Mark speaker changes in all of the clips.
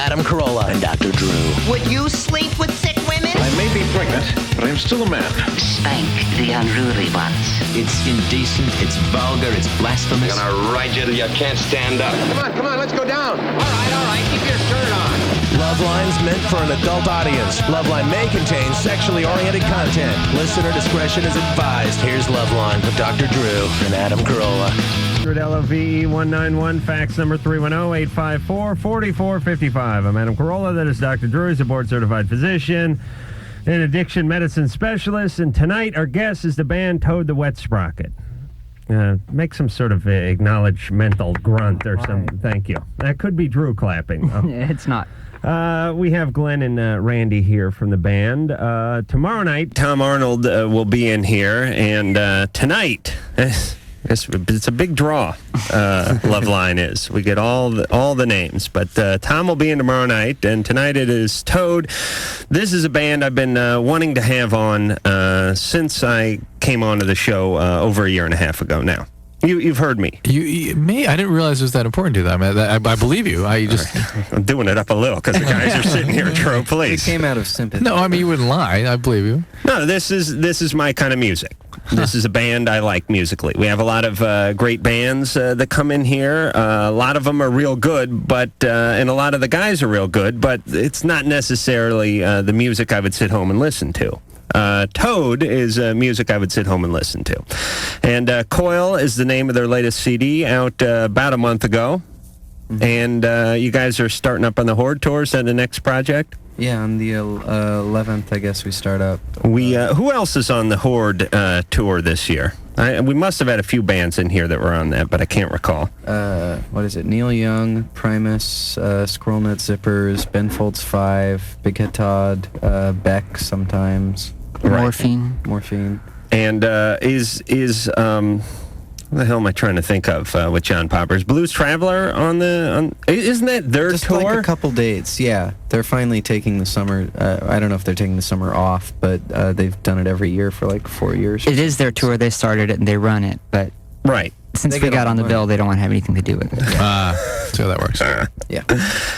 Speaker 1: Adam Carolla and Dr. Drew.
Speaker 2: Would you sleep with sick women?
Speaker 3: I may be pregnant, but I'm still a man.
Speaker 4: Spank the unruly ones.
Speaker 1: It's indecent, it's vulgar, it's blasphemous.
Speaker 5: I'm gonna ride you till you can't stand up.
Speaker 3: Come on, let's go down.
Speaker 5: All right, keep your shirt on.
Speaker 1: LoveLine's meant for an adult audience. LoveLine may contain sexually oriented content. Listener discretion is advised. Here's LoveLine with Dr. Drew and Adam Carolla.
Speaker 6: LOVE191, fax number 310-854-4455. I'm Adam Carolla. That is Dr. Drew. He's a board-certified physician and addiction medicine specialist. And tonight, our guest is the band Toad the Wet Sprocket. Make some sort of acknowledgmental grunt or something. Thank you. That could be Drew clapping. Oh.
Speaker 7: It's not.
Speaker 6: We have Glen and Randy here from the band. Tomorrow night, Tom Arnold will be in here. And tonight... It's a big draw, LoveLine is. We get all the names. But Tom will be in tomorrow night, and tonight it is Toad. This is a band I've been wanting to have on since I came onto the show over a year and a half ago now. You've heard me.
Speaker 8: Me? I didn't realize it was that important to you. I mean, I believe you.
Speaker 6: I'm doing it up a little because the guys are sitting here. True, please.
Speaker 7: It came out of sympathy.
Speaker 8: No, I mean, you wouldn't lie. I believe you.
Speaker 6: No, this is my kind of music. This is a band I like musically. We have a lot of great bands that come in here. A lot of them are real good, but and a lot of the guys are real good, but it's not necessarily the music I would sit home and listen to. Toad is music I would sit home and listen to. And Coil is the name of their latest CD, out about a month ago. Mm-hmm. And you guys are starting up on the Horde tour. Is that the next project?
Speaker 7: Yeah, on the 11th, I guess we start up.
Speaker 6: Who else is on the Horde tour this year? We must have had a few bands in here that were on that, but I can't recall.
Speaker 7: What is it? Neil Young, Primus, Scrollnut Zippers, Ben Folds 5, Big Head Todd, Beck sometimes.
Speaker 6: Right.
Speaker 7: Morphine.
Speaker 6: And what the hell am I trying to think of with John Popper's Blues Traveler isn't that their
Speaker 7: Just
Speaker 6: tour?
Speaker 7: like a couple dates, yeah. They're finally taking the summer. I don't know if they're taking the summer off, but they've done it every year for like 4 years.
Speaker 9: It is their tour. They started it and they run it, but
Speaker 6: right.
Speaker 9: Since we got on the bill, they don't want to have anything to do with it.
Speaker 8: See how that works.
Speaker 7: Yeah.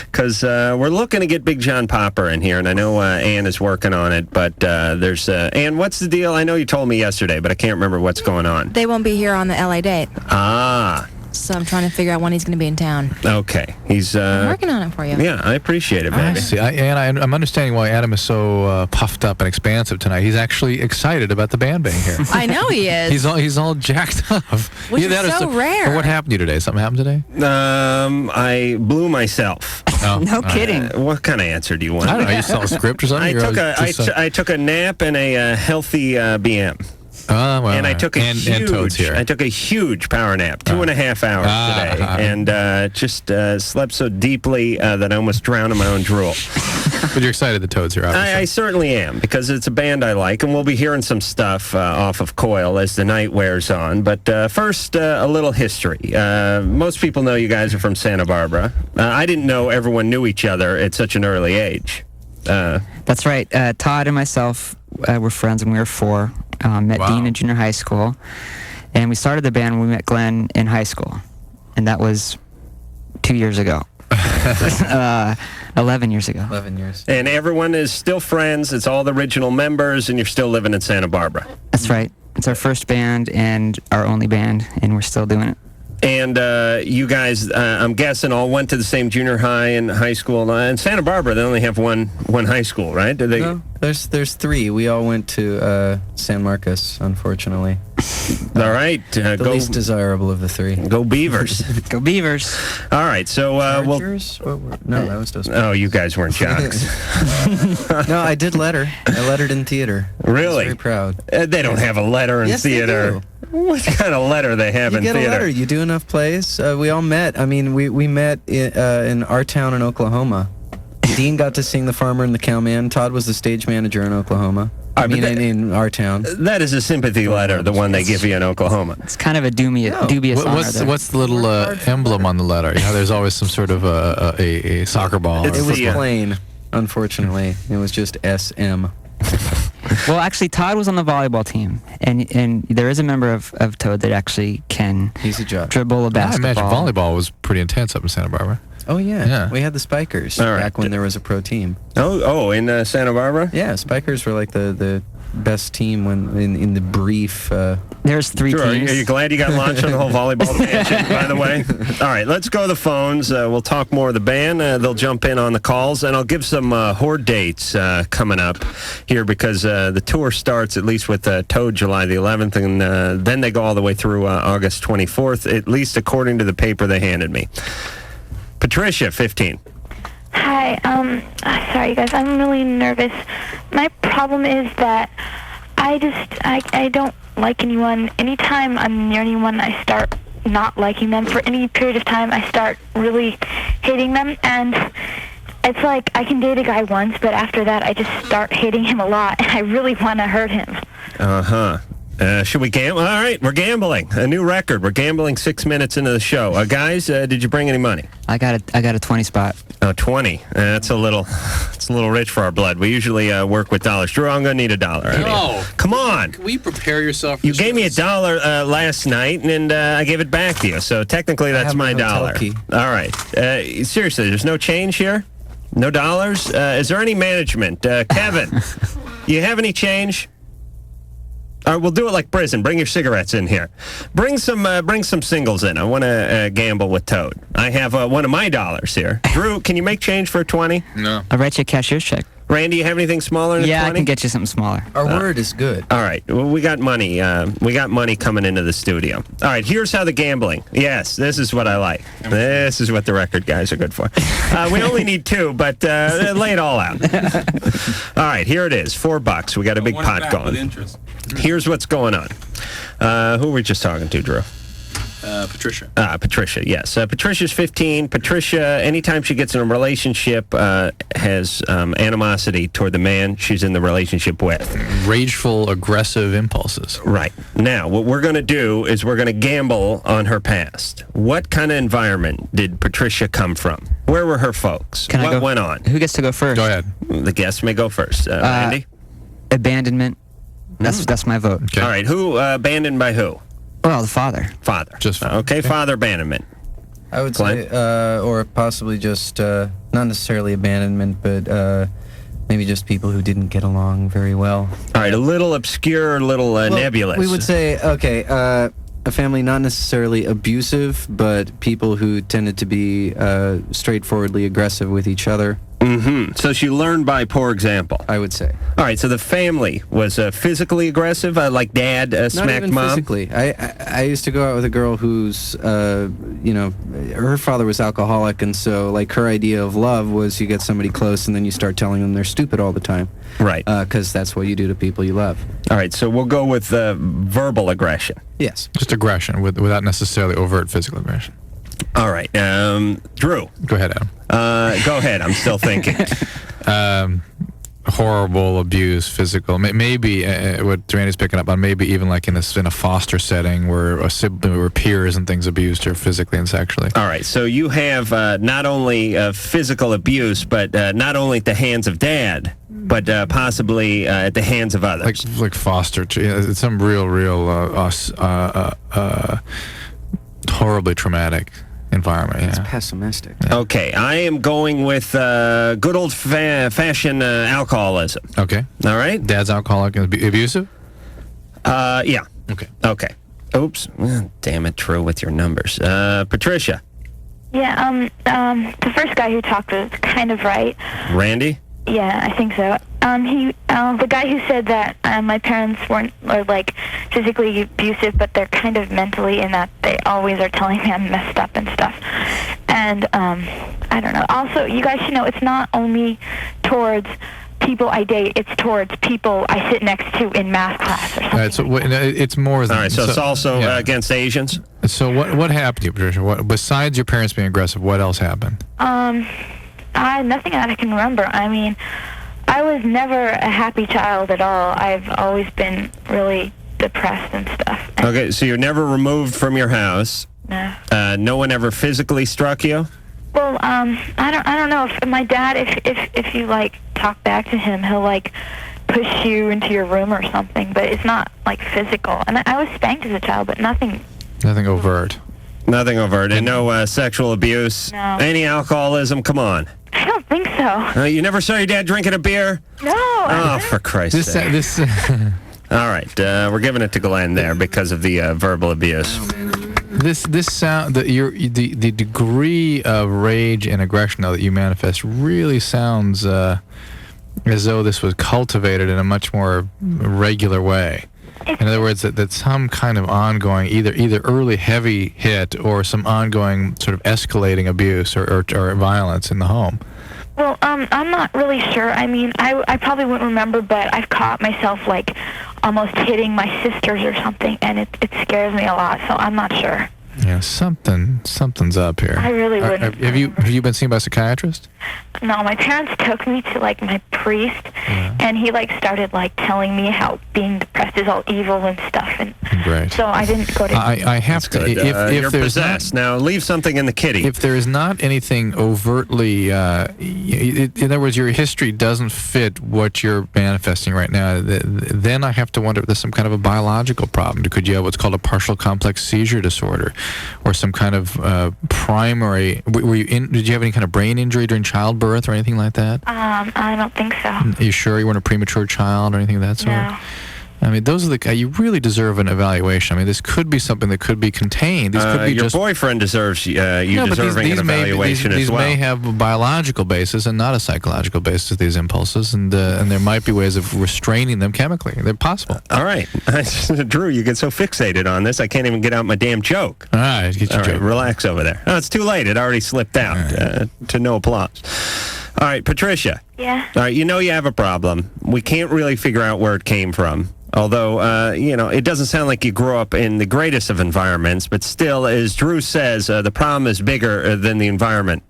Speaker 6: Because we're looking to get Big John Popper in here, and I know Ann is working on it, but there's... Ann, what's the deal? I know you told me yesterday, but I can't remember what's going on.
Speaker 10: They won't be here on the LA date.
Speaker 6: Ah.
Speaker 10: So I'm trying to figure out when he's going to be in town.
Speaker 6: Okay. He's...
Speaker 10: I'm working on it for you.
Speaker 6: Yeah, I appreciate it, baby.
Speaker 8: I see. I'm understanding why Adam is so puffed up and expansive tonight. He's actually excited about the band being here.
Speaker 10: I know he is.
Speaker 8: He's all jacked up.
Speaker 10: Which is so rare.
Speaker 8: What happened to you today? Something happened today?
Speaker 6: I blew myself.
Speaker 9: Oh, no kidding.
Speaker 6: What kind of answer do you want?
Speaker 8: I don't know. You saw a script or something?
Speaker 6: I took a nap and a healthy BM.
Speaker 8: Well,
Speaker 6: and I took
Speaker 8: and Toad's here.
Speaker 6: I took a huge power nap, 2.5 hours today, and just slept so deeply that I almost drowned in my own drool.
Speaker 8: But you're excited the Toad's here, obviously.
Speaker 6: I certainly am, because it's a band I like, and we'll be hearing some stuff off of Coil as the night wears on. But first, a little history. Most people know you guys are from Santa Barbara. I didn't know everyone knew each other at such an early age.
Speaker 9: That's right. Todd and myself were friends when we were 4. Met Dean in junior high school, and we started the band when we met Glen in high school, and that was 2 years ago. 11 years ago.
Speaker 7: 11 years.
Speaker 6: And everyone is still friends. It's all the original members, and you're still living in Santa Barbara.
Speaker 9: That's right. It's our first band and our only band, and we're still doing it.
Speaker 6: And you guys, I'm guessing, all went to the same junior high and high school. In Santa Barbara, they only have one high school, right? Do they?
Speaker 7: No, there's 3. We all went to San Marcos, unfortunately.
Speaker 6: All right.
Speaker 7: The least desirable of the 3.
Speaker 6: Go Beavers.
Speaker 9: Go Beavers.
Speaker 6: All right, so
Speaker 7: no, that was those.
Speaker 6: Oh, you guys weren't jocks.
Speaker 7: No, I did letter. I lettered in theater.
Speaker 6: Really?
Speaker 7: I was very proud.
Speaker 6: They don't have a letter in theater.
Speaker 7: They do.
Speaker 6: What kind of letter they have in theater?
Speaker 7: You get a letter. You do enough plays. We all met. I mean, we met in our town in Oklahoma. Dean got to sing The Farmer and the Cowman. Todd was the stage manager in Oklahoma. In our town.
Speaker 6: That is a sympathy letter, the one they give you in Oklahoma.
Speaker 9: It's kind of a dubious honor.
Speaker 8: What's the little emblem on the letter? You know, there's always some sort of a soccer ball.
Speaker 7: It was plain, unfortunately. It was just SM.
Speaker 9: Well, actually, Todd was on the volleyball team, and there is a member of Toad that actually can dribble a basketball.
Speaker 8: I imagine volleyball was pretty intense up in Santa Barbara.
Speaker 7: Oh, yeah. We had the Spikers back when there was a pro team.
Speaker 6: Oh, in Santa Barbara?
Speaker 7: Yeah, Spikers were like the best team when in the brief.
Speaker 9: There's 3 teams.
Speaker 6: Are you glad you got launched on the whole volleyball tangent, by the way? All right, let's go to the phones. We'll talk more of the band. They'll jump in on the calls, and I'll give some Horde dates coming up here because the tour starts at least with Toad July the 11th, and then they go all the way through August 24th, at least according to the paper they handed me. Patricia, 15.
Speaker 11: Hi, sorry guys, I'm really nervous. My problem is that I don't like anyone. Anytime I'm near anyone, I start not liking them. For any period of time, I start really hating them, and it's like I can date a guy once, but after that, I just start hating him a lot, and I really want to hurt him.
Speaker 6: Should we gamble? All right, we're gambling. A new record. We're gambling 6 minutes into the show. Guys, did you bring any money?
Speaker 9: I got a 20 spot.
Speaker 6: Oh, 20. It's a little rich for our blood. We usually work with dollars. Drew, I'm going to need $1.
Speaker 8: No.
Speaker 6: Come on.
Speaker 8: Can we prepare yourself for
Speaker 6: You gave me $1 last night, and I gave it back to you. So technically, that's my $1.
Speaker 7: Key.
Speaker 6: All right. Seriously, there's no change here? No dollars? Is there any management? Kevin, you have any change? All right, we'll do it like prison. Bring your cigarettes in here. Bring some singles in. I want to gamble with Toad. I have one of my dollars here. Drew, can you make change for 20?
Speaker 8: No.
Speaker 9: I'll write you a cashier's check.
Speaker 6: Randy, you have anything smaller than 20?
Speaker 9: Yeah, I can get you something smaller.
Speaker 7: Our word is good.
Speaker 6: All right. Well, we got money. We got money coming into the studio. All right. Here's how the gambling. Yes, this is what I like. This is what the record guys are good for. We only need 2, but lay it all out. All right. Here it is. $4. We got a big pot going. Here's what's going on. Who were we just talking to, Drew?
Speaker 8: Patricia.
Speaker 6: Patricia, yes. Patricia's 15. Patricia, anytime she gets in a relationship, has animosity toward the man she's in the relationship with.
Speaker 8: Rageful, aggressive impulses.
Speaker 6: Right. Now, what we're going to do is we're going to gamble on her past. What kind of environment did Patricia come from? Where were her folks? What went on?
Speaker 9: Who gets to go first?
Speaker 8: Go ahead.
Speaker 6: The guest may go first. Randy?
Speaker 9: Abandonment. That's my vote.
Speaker 6: Okay. All right. Who abandoned by who?
Speaker 9: Well, the father.
Speaker 6: Father. Just okay. Father abandonment.
Speaker 7: I would say, or possibly just not necessarily abandonment, but maybe just people who didn't get along very well.
Speaker 6: All right, a little obscure, a little nebulous.
Speaker 7: We would say, okay, a family not necessarily abusive, but people who tended to be straightforwardly aggressive with each other.
Speaker 6: Mm-hmm. So she learned by poor example.
Speaker 7: I would say.
Speaker 6: All right. So the family was physically aggressive, like dad smacked
Speaker 7: Not even
Speaker 6: mom.
Speaker 7: Physically. I used to go out with a girl who's, her father was alcoholic, and so like her idea of love was you get somebody close and then you start telling them they're stupid all the time.
Speaker 6: Right.
Speaker 7: Because that's what you do to people you love.
Speaker 6: All right. So we'll go with verbal aggression.
Speaker 7: Yes.
Speaker 8: Just aggression without necessarily overt physical aggression.
Speaker 6: All right. Drew.
Speaker 8: Go ahead, Adam.
Speaker 6: Go ahead. I'm still thinking.
Speaker 8: Horrible abuse, physical. Maybe what Randy's picking up on. Maybe even like in a foster setting where a sibling or peers and things abused her physically and sexually.
Speaker 6: All right. So you have not only physical abuse, but not only at the hands of dad, but possibly at the hands of others.
Speaker 8: Like foster. It's some real horribly traumatic environment.
Speaker 7: It's pessimistic.
Speaker 6: Yeah. Okay, I am going with good old-fashioned alcoholism.
Speaker 8: Okay.
Speaker 6: All right.
Speaker 8: Dad's alcoholic and abusive?
Speaker 6: Yeah.
Speaker 8: Okay.
Speaker 6: Oops. Damn it, True, with your numbers. Patricia.
Speaker 11: Yeah, the first guy who talked was kind of right.
Speaker 6: Randy?
Speaker 11: Yeah, I think so. The guy who said that my parents weren't like physically abusive, but they're kind of mentally in that they always are telling me I'm messed up and stuff. And I don't know. Also, you guys should know it's not only towards people I date; it's towards people I sit next to in math class or something.
Speaker 8: All right, so it's more than.
Speaker 6: All right, so it's also against Asians.
Speaker 8: So what happened to you, Patricia? What besides your parents being aggressive? What else happened?
Speaker 11: Nothing that I can remember. I mean, I was never a happy child at all. I've always been really depressed and stuff.
Speaker 6: Okay, so you're never removed from your house.
Speaker 11: No.
Speaker 6: No one ever physically struck you?
Speaker 11: Well, I don't know if my dad, if you like talk back to him, he'll like push you into your room or something, but it's not like physical. And I was spanked as a child, but nothing.
Speaker 8: Nothing overt.
Speaker 6: Nothing overt, and no sexual abuse.
Speaker 11: No.
Speaker 6: Any alcoholism? Come on.
Speaker 11: I don't think so.
Speaker 6: You never saw your dad drinking a beer?
Speaker 11: No.
Speaker 6: Oh, for Christ's sake. All right, we're giving it to Glenn there because of the verbal abuse.
Speaker 8: This sound, the degree of rage and aggression though that you manifest really sounds as though this was cultivated in a much more regular way. In other words, that some kind of ongoing, either early heavy hit or some ongoing sort of escalating abuse or violence in the home.
Speaker 11: Well, I'm not really sure. I mean, I probably wouldn't remember, but I've caught myself, like, almost hitting my sisters or something, and it scares me a lot, so I'm not sure.
Speaker 8: Yeah, something's up here.
Speaker 11: I really wouldn't.
Speaker 8: Have you been seen by a psychiatrist?
Speaker 11: No, my parents took me to, like, my priest, and he, like, started, like, telling me how being depressed is all evil and stuff, and
Speaker 8: Great.
Speaker 11: so I didn't go to...
Speaker 8: I have to... If
Speaker 6: you're
Speaker 8: there's
Speaker 6: possessed. Now, leave something in the kitty.
Speaker 8: If there is not anything overtly... in other words, your history doesn't fit what you're manifesting right now, then I have to wonder if there's some kind of a biological problem. Could you have what's called a partial complex seizure disorder, or some kind of primary... Did you have any kind of brain injury during childbirth or anything like that?
Speaker 11: I don't think so.
Speaker 8: Are you sure you weren't a premature child or anything of that sort?
Speaker 11: No.
Speaker 8: I mean, those are you really deserve an evaluation. I mean, this could be something that could be contained. These could be
Speaker 6: your boyfriend deserves deserving an evaluation
Speaker 8: these
Speaker 6: as well.
Speaker 8: may have a biological basis and not a psychological basis, these impulses, and there might be ways of restraining them chemically. They're possible.
Speaker 6: All right. Drew, you get so fixated on this, I can't even get out my damn joke.
Speaker 8: All right, get your joke.
Speaker 6: Right, relax over there. Oh, it's too late. It already slipped out to no applause. All right, Patricia.
Speaker 11: Yeah?
Speaker 6: All right, you know you have a problem. We can't really figure out where it came from. Although, it doesn't sound like you grew up in the greatest of environments, but still, as Drew says, the problem is bigger than the environment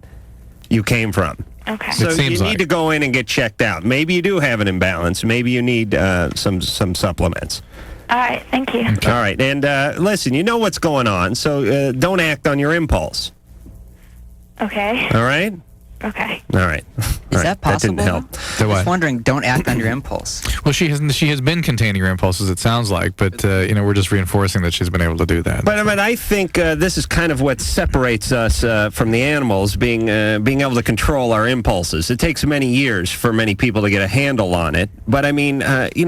Speaker 6: you came from.
Speaker 11: Okay.
Speaker 6: So you need to go in and get checked out. Maybe you do have an imbalance. Maybe you need some supplements.
Speaker 11: All right, thank you.
Speaker 6: Okay. All right, and listen, you know what's going on, so don't act on your impulse.
Speaker 11: Okay.
Speaker 6: All right?
Speaker 11: Okay.
Speaker 6: All right.
Speaker 9: Is that possible?
Speaker 6: That didn't help.
Speaker 8: The what?
Speaker 9: Just wondering, don't act on your impulse.
Speaker 8: Well, she has been containing her impulses, it sounds like, but we're just reinforcing that she's been able to do that.
Speaker 6: But I think this is kind of what separates us from the animals, being able to control our impulses. It takes many years for many people to get a handle on it. But I mean,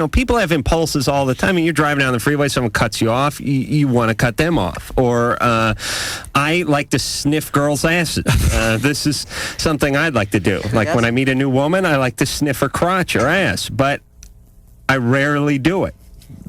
Speaker 6: people have impulses all the time. I mean, you're driving down the freeway, someone cuts you off, you want to cut them off. Or I like to sniff girls' asses. This is something I'd like to do. Like when I meet a new woman, I like to sniff her crotch or ass, but I rarely do it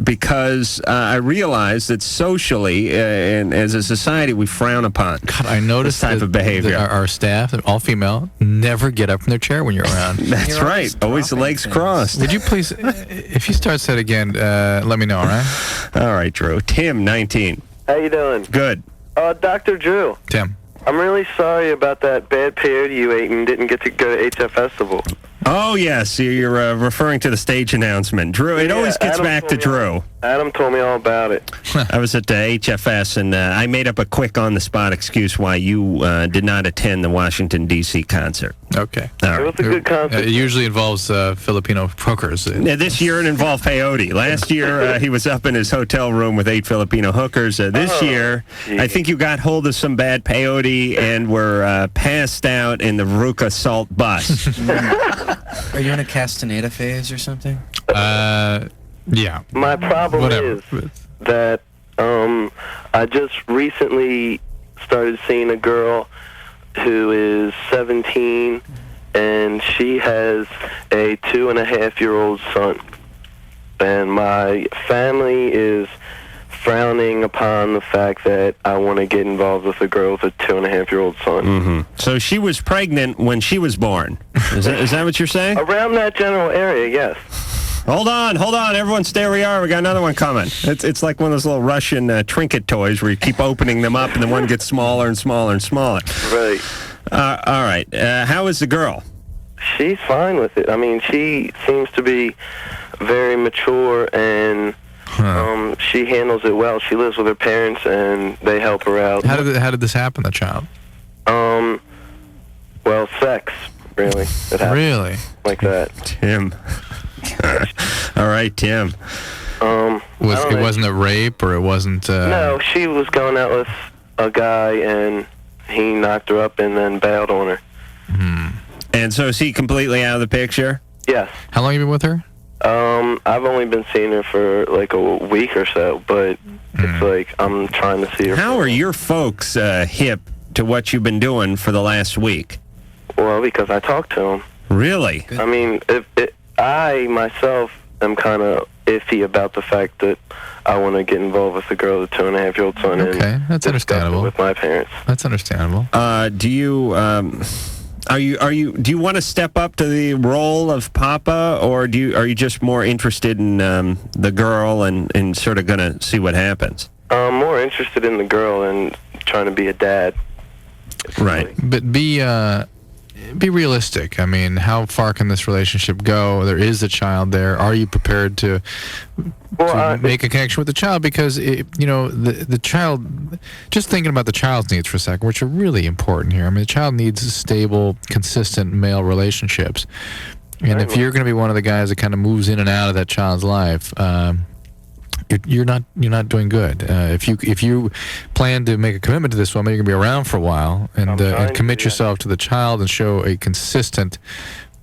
Speaker 6: because I realize that socially and as a society we frown upon
Speaker 8: I noticed
Speaker 6: this type of behavior.
Speaker 8: Our staff, all female, never get up from their chair when you're around.
Speaker 6: That's right. Always the legs crossed.
Speaker 8: Would you please, if you start that again, let me know, all right?
Speaker 6: All right, Drew. Tim, 19.
Speaker 12: How you doing?
Speaker 6: Good.
Speaker 12: Dr. Drew.
Speaker 8: Tim.
Speaker 12: I'm really sorry about that bad peyote you ate and didn't get to go to HF Festival.
Speaker 6: Oh, yes. You're referring to the stage announcement. Drew, it always gets back to Drew.
Speaker 12: Adam told me all about it.
Speaker 6: I was at HFS, and I made up a quick on-the-spot excuse why you did not attend the Washington, D.C. concert.
Speaker 8: Okay.
Speaker 6: All right.
Speaker 12: It was a good concert.
Speaker 8: It usually involves Filipino hookers.
Speaker 6: This year it involved peyote. Last year he was up in his hotel room with 8 Filipino hookers. This year, I think you got hold of some bad peyote and were passed out in the Veruca salt bus.
Speaker 7: Are you in a Castaneda phase or something?
Speaker 8: Yeah.
Speaker 12: My problem is that I just recently started seeing a girl who is 17, and she has a 2.5-year-old son. And my family is frowning upon the fact that I want to get involved with a girl with a 2.5-year-old son.
Speaker 6: Mm-hmm. So she was pregnant when she was born. Is that what you're saying?
Speaker 12: Around that general area, yes.
Speaker 6: Hold on. Everyone stay where you are. We got another one coming. It's like one of those little Russian trinket toys where you keep opening them up and the one gets smaller and smaller and smaller.
Speaker 12: Right.
Speaker 6: All right. How is the girl?
Speaker 12: She's fine with it. I mean, she seems to be very mature and she handles it well. She lives with her parents and they help her out.
Speaker 8: How did this happen, the child?
Speaker 12: Well, sex, really. It happened.
Speaker 8: Really?
Speaker 12: Like that.
Speaker 6: Tim. All right, Tim.
Speaker 8: It wasn't a rape, or it wasn't...
Speaker 12: No, she was going out with a guy, and he knocked her up and then bailed on her.
Speaker 6: And so is he completely out of the picture?
Speaker 12: Yes.
Speaker 8: How long have you been with her?
Speaker 12: I've only been seeing her for like a week or so, but it's like I'm trying to see her.
Speaker 6: How are your folks hip to what you've been doing for the last week?
Speaker 12: Well, because I talked to them.
Speaker 6: Really?
Speaker 12: I mean, I myself am kind of iffy about the fact that I want to get involved with a girl with a 2.5-year-old son.
Speaker 8: Okay,
Speaker 12: and
Speaker 8: that's understandable.
Speaker 12: With my parents.
Speaker 8: That's understandable.
Speaker 6: Do you... do you want to step up to the role of Papa, or are you just more interested in the girl and sort of going to see what happens?
Speaker 12: I'm more interested in the girl and trying to be a dad.
Speaker 6: Right.
Speaker 8: But be realistic. I mean, how far can this relationship go? There is a child there. Are you prepared to make a connection with the child? Because the child. Just thinking about the child's needs for a second, which are really important here. I mean, the child needs stable, consistent male relationships, and if you're going to be one of the guys that kind of moves in and out of that child's life, you're not doing good. If you plan to make a commitment to this woman, you're going to be around for a while, and commit yourself to the child and show a consistent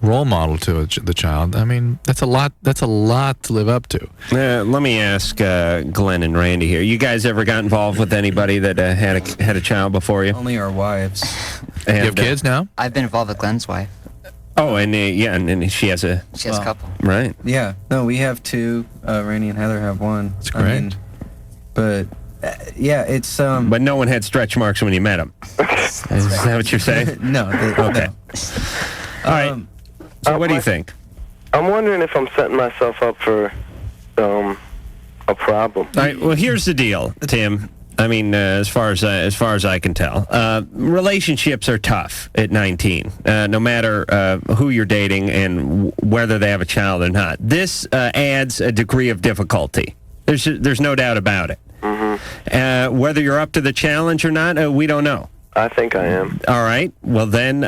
Speaker 8: role model to the child. I mean, that's a lot to live up to.
Speaker 6: Let me ask Glen and Randy here. You guys ever got involved with anybody that had a child before you?
Speaker 7: Only our wives.
Speaker 6: And,
Speaker 8: you have kids now?
Speaker 9: I've been involved with Glen's wife.
Speaker 6: Oh, and and she has a...
Speaker 9: She has a couple.
Speaker 6: Right.
Speaker 7: Yeah. No, we have two. Randy and Heather have one.
Speaker 8: That's great.
Speaker 7: I mean, but yeah, it's...
Speaker 6: But no one had stretch marks when you met them. Is that what you're saying?
Speaker 7: No.
Speaker 6: Okay. All right. So what do you think?
Speaker 12: I'm wondering if I'm setting myself up for a problem.
Speaker 6: All right. Well, here's the deal, Tim. I mean, as far as I can tell, relationships are tough at 19, no matter who you're dating and whether they have a child or not. This adds a degree of difficulty. There's no doubt about it. Mm-hmm. Whether you're up to the challenge or not, we don't know.
Speaker 12: I think I am.
Speaker 6: All right. Well, then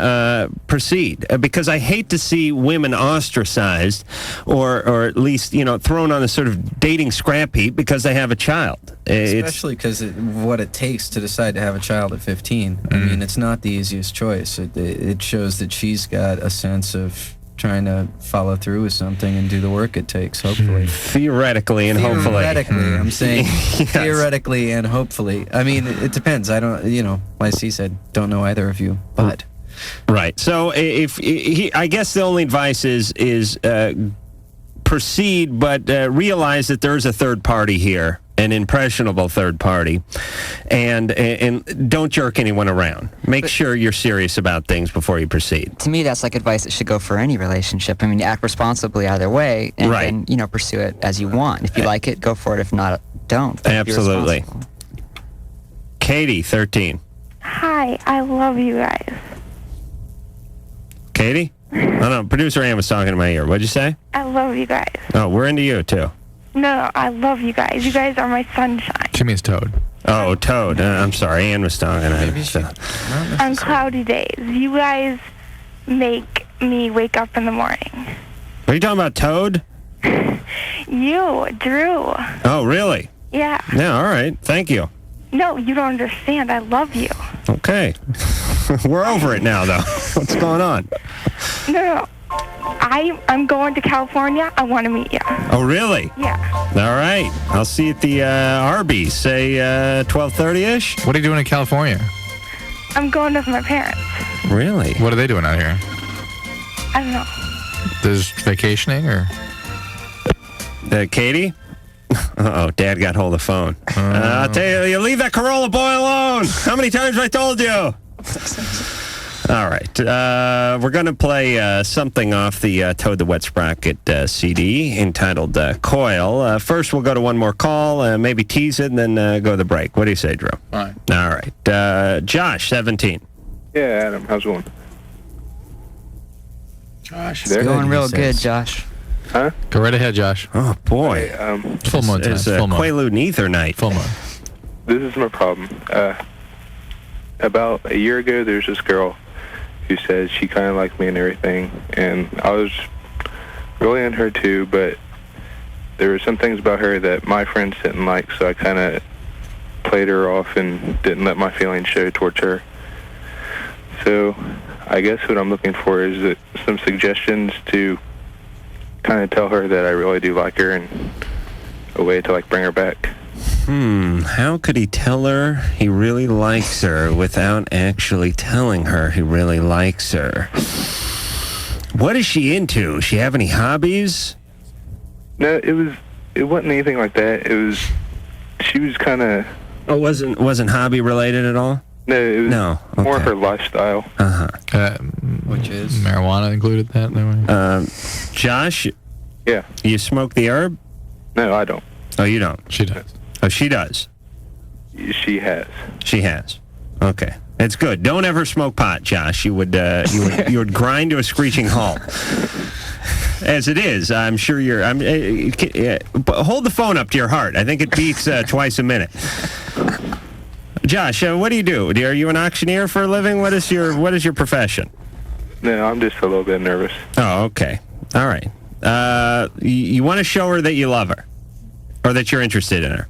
Speaker 6: proceed. Because I hate to see women ostracized or at least, thrown on a sort of dating scrap heap because they have a child.
Speaker 7: Especially because what it takes to decide to have a child at 15. I mean, it's not the easiest choice. It shows that she's got a sense of trying to follow through with something and do the work it takes, hopefully.
Speaker 6: Theoretically and hopefully.
Speaker 7: Theoretically, I'm saying.
Speaker 6: Yes.
Speaker 7: Theoretically and hopefully. I mean, it depends. I don't, like C said, don't know either of you, but.
Speaker 6: Right. So I guess the only advice is proceed, but realize that there's a third party here, an impressionable third party, and don't jerk anyone around. Make sure you're serious about things before you proceed.
Speaker 9: To me, that's like advice that should go for any relationship. I mean, you act responsibly either way, and
Speaker 6: right.
Speaker 9: then, pursue it as you want. If you like it, go for it. If not, don't.
Speaker 6: Absolutely. Katie, 13.
Speaker 11: Hi, I love you guys.
Speaker 6: Katie? Oh, no, producer Ann was talking in my ear. What'd you say?
Speaker 11: I love you guys.
Speaker 6: Oh, we're into you, too.
Speaker 11: No, I love you guys. You guys are my sunshine.
Speaker 8: She means Toad.
Speaker 6: Oh, Toad. I'm sorry. Ann was talking.
Speaker 11: On cloudy days, you guys make me wake up in the morning.
Speaker 6: Are you talking about Toad?
Speaker 11: You, Drew.
Speaker 6: Oh, really?
Speaker 11: Yeah.
Speaker 6: Yeah, all right. Thank you.
Speaker 11: No, you don't understand. I love you.
Speaker 6: Okay. We're over it now, though. What's going on?
Speaker 11: No. I'm going to California. I want to meet you.
Speaker 6: Oh, really?
Speaker 11: Yeah.
Speaker 6: All right. I'll see you at the Arby's, say 12:30-ish.
Speaker 8: What are you doing in California?
Speaker 11: I'm going with my parents.
Speaker 6: Really?
Speaker 8: What are they doing out here?
Speaker 11: I don't know.
Speaker 8: Just vacationing, or?
Speaker 6: Katie? Uh-oh, Dad got hold of the phone. I'll tell you leave that Corolla boy alone. How many times have I told you? All right. We're going to play something off the Toad the Wet Sprocket CD entitled Coil. First, we'll go to one more call, maybe tease it, and then go to the break. What do you say, Drew?
Speaker 8: Fine.
Speaker 6: All right. Josh, 17.
Speaker 3: Yeah, Adam, how's it going?
Speaker 8: Josh.
Speaker 9: It's going real good, Josh.
Speaker 3: Huh?
Speaker 8: Go right ahead, Josh.
Speaker 6: Oh, boy.
Speaker 8: Full moon time.
Speaker 6: It's
Speaker 8: Full moon.
Speaker 6: Quaalude and Ether night.
Speaker 8: Full moon.
Speaker 3: This is my problem. About a year ago, there's this girl who says she kind of liked me and everything, and I was really into her too, but there were some things about her that my friends didn't like, so I kind of played her off and didn't let my feelings show towards her. So I guess what I'm looking for is some suggestions to kind of tell her that I really do like her and a way to, like, bring her back.
Speaker 6: How could he tell her he really likes her without actually telling her he really likes her? What is she into? Does she have any hobbies?
Speaker 3: No, it wasn't anything like that. She was kind of...
Speaker 6: Oh, wasn't hobby related at all?
Speaker 3: No, it was more
Speaker 6: okay.
Speaker 3: her lifestyle.
Speaker 7: Which is?
Speaker 8: Marijuana included that?
Speaker 6: Josh?
Speaker 3: Yeah.
Speaker 6: You smoke the herb?
Speaker 3: No, I don't.
Speaker 6: Oh, you don't?
Speaker 8: She does.
Speaker 6: Oh, she does?
Speaker 3: She has.
Speaker 6: She has. Okay. It's good. Don't ever smoke pot, Josh. You would grind to a screeching halt. As it is, I'm sure you're... hold the phone up to your heart. I think it beats twice a minute. Josh, what do you do? Are you an auctioneer for a living? What is your profession?
Speaker 3: No, I'm just a little bit nervous.
Speaker 6: Oh, okay. All right. You want to show her that you love her? Or that you're interested in her?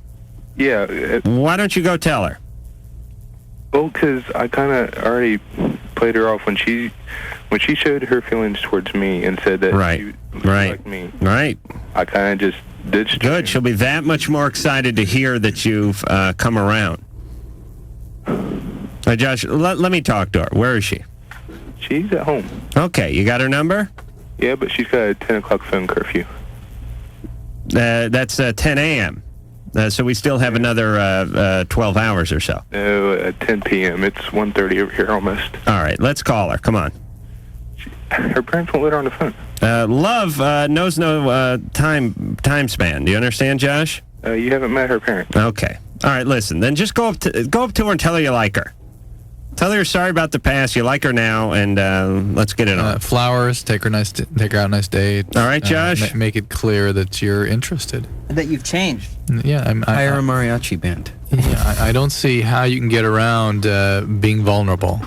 Speaker 3: Yeah.
Speaker 6: Why don't you go tell her?
Speaker 3: Well, because I kind of already played her off when she showed her feelings towards me and said that she liked me.
Speaker 6: Right.
Speaker 3: I kind of just ditched her.
Speaker 6: Good. She'll be that much more excited to hear that you've come around. Josh, let me talk to her. Where is she?
Speaker 3: She's at home.
Speaker 6: Okay. You got her number?
Speaker 3: Yeah, but she's got a 10 o'clock phone curfew.
Speaker 6: That's 10 a.m. So we still have another 12 hours or so.
Speaker 3: No, at 10 p.m. It's 1:30 over here almost.
Speaker 6: All right, let's call her. Come on.
Speaker 3: Her parents won't let her on the phone.
Speaker 6: Love knows no time span. Do you understand, Josh?
Speaker 3: You haven't met her parents.
Speaker 6: Okay. All right, listen. Then just go up to her and tell her you like her. Tell her you're sorry about the past. You like her now, and let's get it on.
Speaker 8: Flowers. Take her out a nice date.
Speaker 6: All right, Josh.
Speaker 8: Make it clear that you're interested.
Speaker 9: That you've changed.
Speaker 8: Yeah,
Speaker 7: hire a mariachi band.
Speaker 8: Yeah, I don't see how you can get around being vulnerable,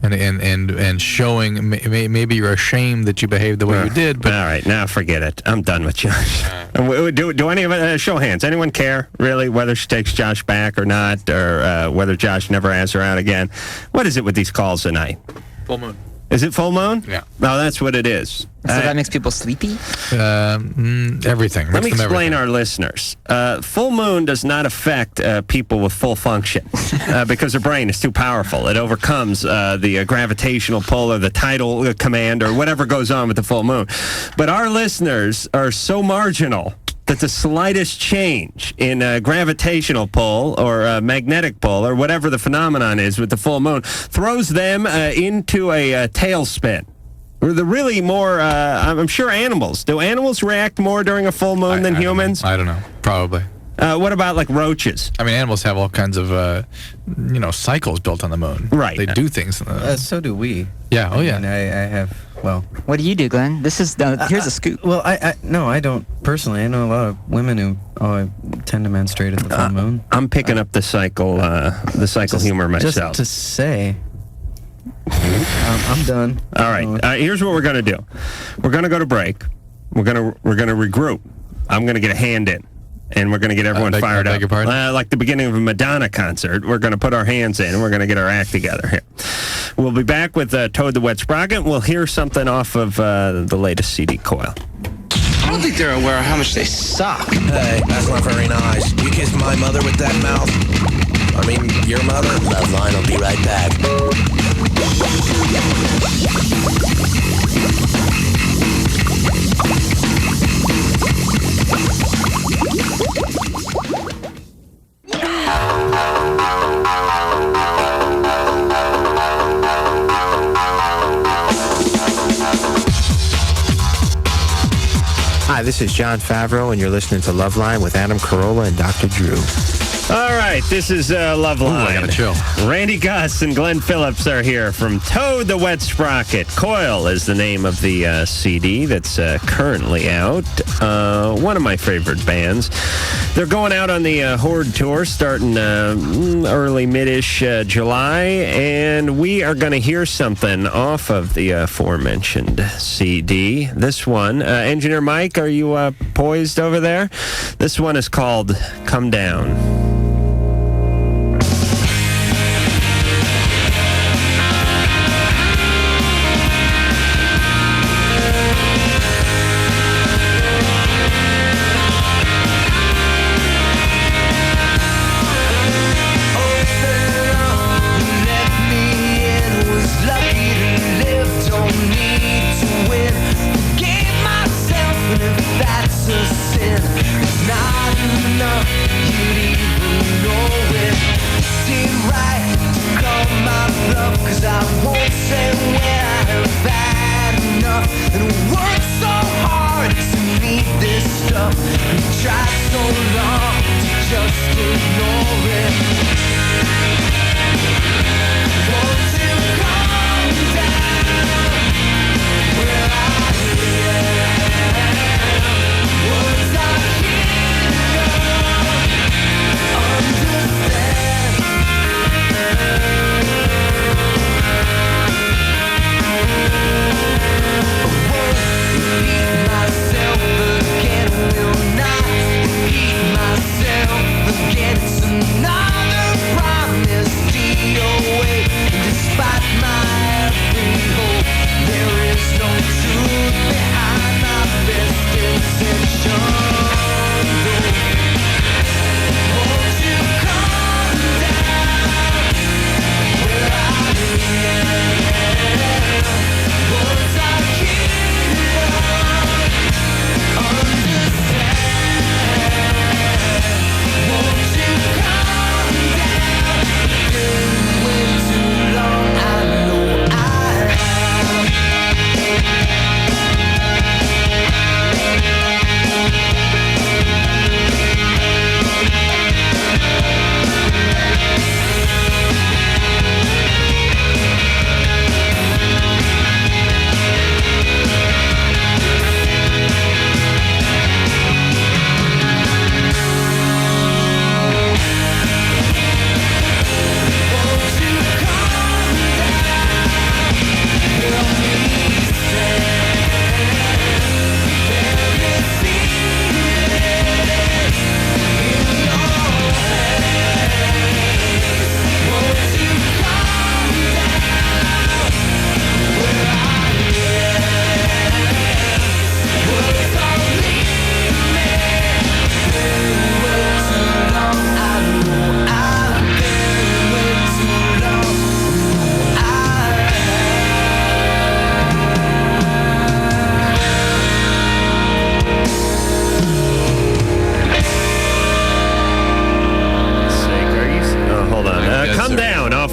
Speaker 8: and showing. Maybe you're ashamed that you behaved the way you did. But
Speaker 6: all right, now forget it. I'm done with Josh. Do any of it? Show hands. Anyone care really whether she takes Josh back or not, or whether Josh never asks her out again? What is it with these calls tonight?
Speaker 8: Full moon.
Speaker 6: Is it full moon?
Speaker 8: Yeah.
Speaker 6: No, that's what it is.
Speaker 9: So that makes people sleepy?
Speaker 8: Everything.
Speaker 6: Let me explain our listeners. Full moon does not affect people with full function because their brain is too powerful. It overcomes the gravitational pull or the tidal command or whatever goes on with the full moon. But our listeners are so marginal that the slightest change in gravitational pull or magnetic pull or whatever the phenomenon is with the full moon throws them into a tailspin. Or the really more, I'm sure animals. Do animals react more during a full moon than humans?
Speaker 8: I don't know. Probably.
Speaker 6: What about like roaches?
Speaker 8: I mean, animals have all kinds of, cycles built on the moon.
Speaker 6: Right.
Speaker 8: They do things.
Speaker 7: So do we.
Speaker 8: Yeah. Oh, yeah.
Speaker 7: And I have. Well,
Speaker 9: what do you do, Glenn? This is here's a scoop.
Speaker 7: Well, I don't personally. I know a lot of women who tend to menstruate at the full moon.
Speaker 6: I'm picking up the cycle humor myself.
Speaker 7: Just to say, I'm done.
Speaker 6: All right. Here's what we're gonna do. We're gonna go to break. We're gonna regroup. I'm gonna get a hand in. And we're going to get everyone fired up. Like the beginning of a Madonna concert, we're going to put our hands in and we're going to get our act together here. We'll be back with Toad the Wet Sprocket. We'll hear something off of the latest CD coil.
Speaker 5: I don't think they're aware of how much they suck.
Speaker 1: Hey, that's not very nice. You kissed my mother with that mouth? I mean, your mother? LoveLine will be right back. Hi, this is John Favreau, and you're listening to LoveLine with Adam Carolla and Dr. Drew.
Speaker 6: All right, this is LoveLine.
Speaker 8: Ooh, I gotta chill.
Speaker 6: Randy Gus and Glenn Phillips are here from Toad the Wet Sprocket. Coil is the name of the CD that's currently out. One of my favorite bands. They're going out on the Horde Tour starting early, mid-ish July, and we are going to hear something off of the aforementioned CD. This one, Engineer Mike, are you poised over there? This one is called Come Down.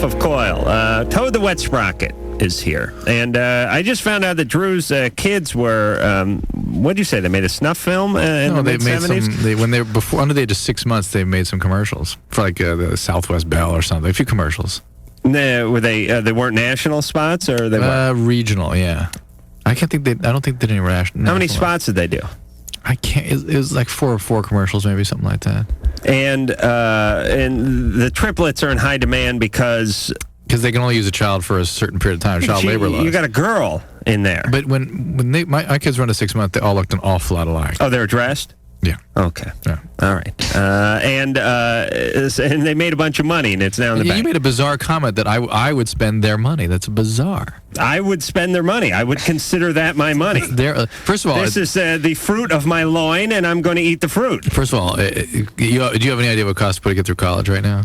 Speaker 6: Of Coil. Toad the Wet Sprocket is here. And I just found out that Drew's kids were, what did you say, they made a snuff film in the mid-70s?
Speaker 8: When they were under the age of 6 months, they made some commercials for like the Southwest Bell or something, a few commercials.
Speaker 6: Were they weren't national spots, or they were?
Speaker 8: Regional, yeah. I don't think they did any national.
Speaker 6: How many spots did they do?
Speaker 8: I can't. It was like four commercials, maybe something like that.
Speaker 6: And the triplets are in high demand because
Speaker 8: they can only use a child for a certain period of time. Child labor laws.
Speaker 6: You got a girl in there.
Speaker 8: But when my kids were under 6 months, they all looked an awful lot alike.
Speaker 6: Oh, they're dressed?
Speaker 8: Yeah.
Speaker 6: Okay.
Speaker 8: Yeah.
Speaker 6: All right. And they made a bunch of money, and it's now in the bank.
Speaker 8: You made a bizarre comment that I would spend their money. That's bizarre.
Speaker 6: I would spend their money. I would consider that my money.
Speaker 8: First of all,
Speaker 6: this is the fruit of my loin, and I'm going to eat the fruit.
Speaker 8: First of all, do you have any idea what it costs to get through college right now?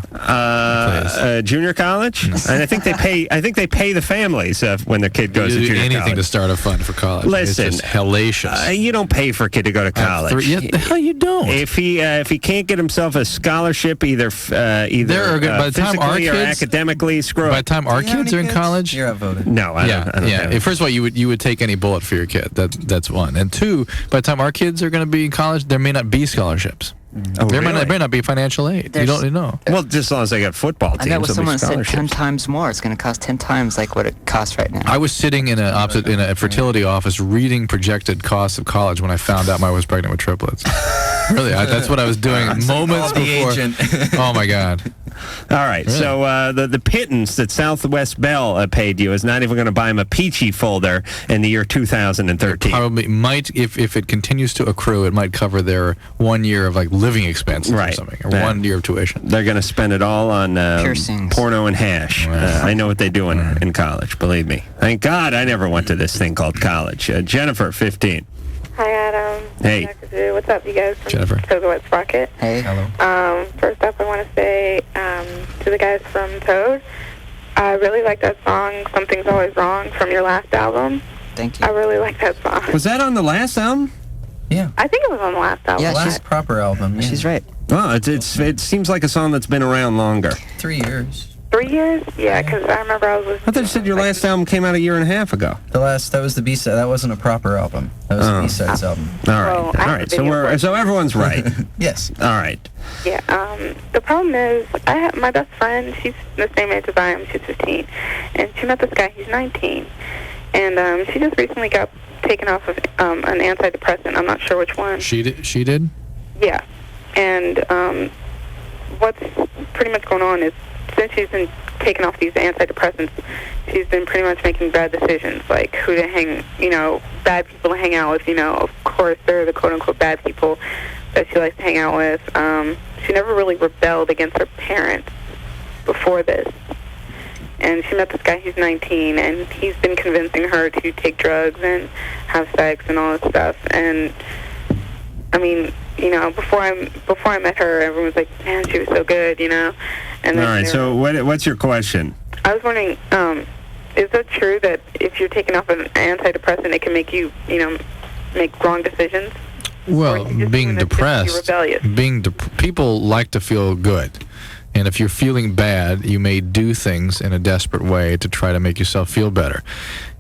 Speaker 6: Junior college? And I think they pay. I think they pay the families when their kid goes to junior college.
Speaker 8: Anything to start a fund for college.
Speaker 6: Listen,
Speaker 8: it's just hellacious.
Speaker 6: You don't pay for a kid to go to college.
Speaker 8: The hell you don't.
Speaker 6: If he can't get himself a scholarship, either by the time our kids, or academically, screw
Speaker 8: by the time our kids are in college,
Speaker 7: you're outvoted.
Speaker 6: No, I don't.
Speaker 8: First of all, you would take any bullet for your kid. That's one. And two, by the time our kids are going to be in college, there may not be scholarships.
Speaker 6: Oh,
Speaker 8: there
Speaker 6: really?
Speaker 8: may not be financial aid. You don't know.
Speaker 6: Well, just as long as they got football teams.
Speaker 9: I met with
Speaker 6: there'll be
Speaker 9: someone that said 10
Speaker 6: scholarships.
Speaker 9: times more. It's going to cost 10 times like what it costs right now.
Speaker 8: I was sitting in a fertility office reading projected costs of college when I found out my wife was pregnant with triplets. Really, that's what I was doing moments before. Oh my God!
Speaker 6: All right,
Speaker 8: Really?
Speaker 6: so the pittance that Southwest Bell paid you is not even going to buy him a peachy folder in the year 2013.
Speaker 8: Probably might, if it continues to accrue, it might cover their 1 year of like living expenses or something, or 1 year of tuition.
Speaker 6: They're going to spend it all on
Speaker 9: Piercings.
Speaker 6: porno and hash. I know what they do in college, believe me. Thank God I never went to this thing called college. Jennifer, 15.
Speaker 13: Hi, Adam.
Speaker 6: Hey.
Speaker 13: Dr. Drew. What's up, you guys? From
Speaker 8: Jennifer.
Speaker 13: Wet Sprocket.
Speaker 9: Hey.
Speaker 7: Hello.
Speaker 13: First up, I want to say to the guys from Toad, I really like that song, Something's Always Wrong, from your last album.
Speaker 9: Thank you.
Speaker 13: I really like that song.
Speaker 6: Was that on the last album?
Speaker 7: Yeah.
Speaker 13: I think it was on the last album.
Speaker 9: Yeah,
Speaker 7: Last proper album. Yeah.
Speaker 9: She's right.
Speaker 6: Well, it seems like a song that's been around longer.
Speaker 7: 3 years.
Speaker 13: 3 years? Yeah, because I remember I was listening.
Speaker 6: I thought you said your last album came out a year and a half ago.
Speaker 7: That was the B-side. That wasn't a proper album. That was the B-sides album.
Speaker 6: All right, all right. So everyone's right.
Speaker 7: Yes.
Speaker 6: All right.
Speaker 13: Yeah, the problem is, I have my best friend, she's the same age as I am, she's 15, and she met this guy, he's 19, and she just recently got taken off of an antidepressant. I'm not sure which one.
Speaker 8: She did?
Speaker 13: Yeah, and what's pretty much going on is, since she's been taken off these antidepressants, she's been pretty much making bad decisions, like who to hang, bad people to hang out with, of course, they're the quote-unquote bad people that she likes to hang out with. She never really rebelled against her parents before this. And she met this guy, he's 19, and he's been convincing her to take drugs and have sex and all this stuff. And, I mean, before I met her, everyone was like, man, she was so good, And then
Speaker 6: all right, so what's your question?
Speaker 13: I was wondering, is it true that if you're taking off an antidepressant, it can make you, make wrong decisions?
Speaker 8: Well, being depressed, people like to feel good. And if you're feeling bad, you may do things in a desperate way to try to make yourself feel better.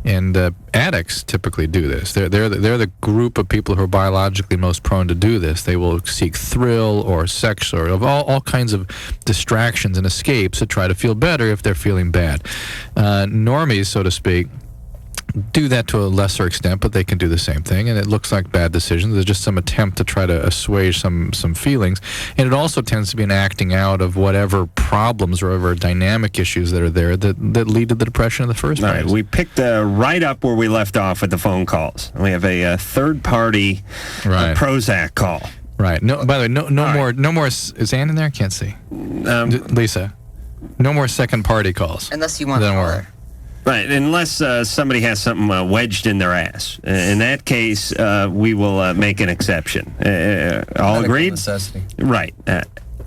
Speaker 8: And addicts typically do this. They're the group of people who are biologically most prone to do this. They will seek thrill or sex or all kinds of distractions and escapes to try to feel better if they're feeling bad. Normies, so to speak, do that to a lesser extent, but they can do the same thing, and it looks like bad decisions. There's just some attempt to try to assuage some feelings, and it also tends to be an acting out of whatever problems or whatever dynamic issues that are there that lead to the depression in the first place.
Speaker 6: All right, we picked right up where we left off with the phone calls. We have a third-party Prozac call.
Speaker 8: Right. No. By the way, no more. Is Ann in there? I can't see. Lisa, no more second-party calls.
Speaker 9: Unless you want to
Speaker 8: worry.
Speaker 6: Right, unless somebody has something wedged in their ass. In that case, we will make an exception. All agreed?
Speaker 7: Necessity.
Speaker 6: Right.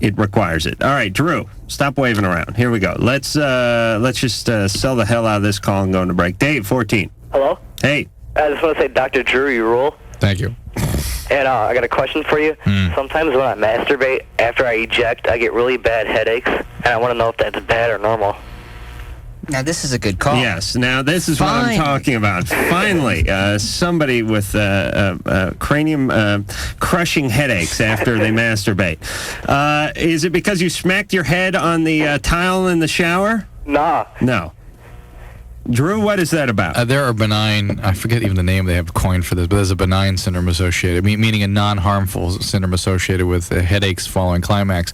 Speaker 6: It requires it. All right, Drew, stop waving around. Here we go. Let's just sell the hell out of this call and go into break. Dave, 14.
Speaker 12: Hello?
Speaker 6: Hey.
Speaker 12: I just want to say, Dr. Drew, you rule.
Speaker 8: Thank you.
Speaker 12: And I got a question for you. Sometimes when I masturbate, after I eject, I get really bad headaches, and I want to know if that's bad or normal.
Speaker 9: Now, this is a good call.
Speaker 6: Yes. Now, this is what I'm talking about. Finally, somebody with cranium-crushing headaches after they masturbate. Is it because you smacked your head on the tile in the shower?
Speaker 12: Nah.
Speaker 6: No. Drew, what is that about?
Speaker 8: There are benign, I forget even the name they have coined for this, but there's a benign syndrome associated, meaning a non-harmful syndrome associated with headaches following climax.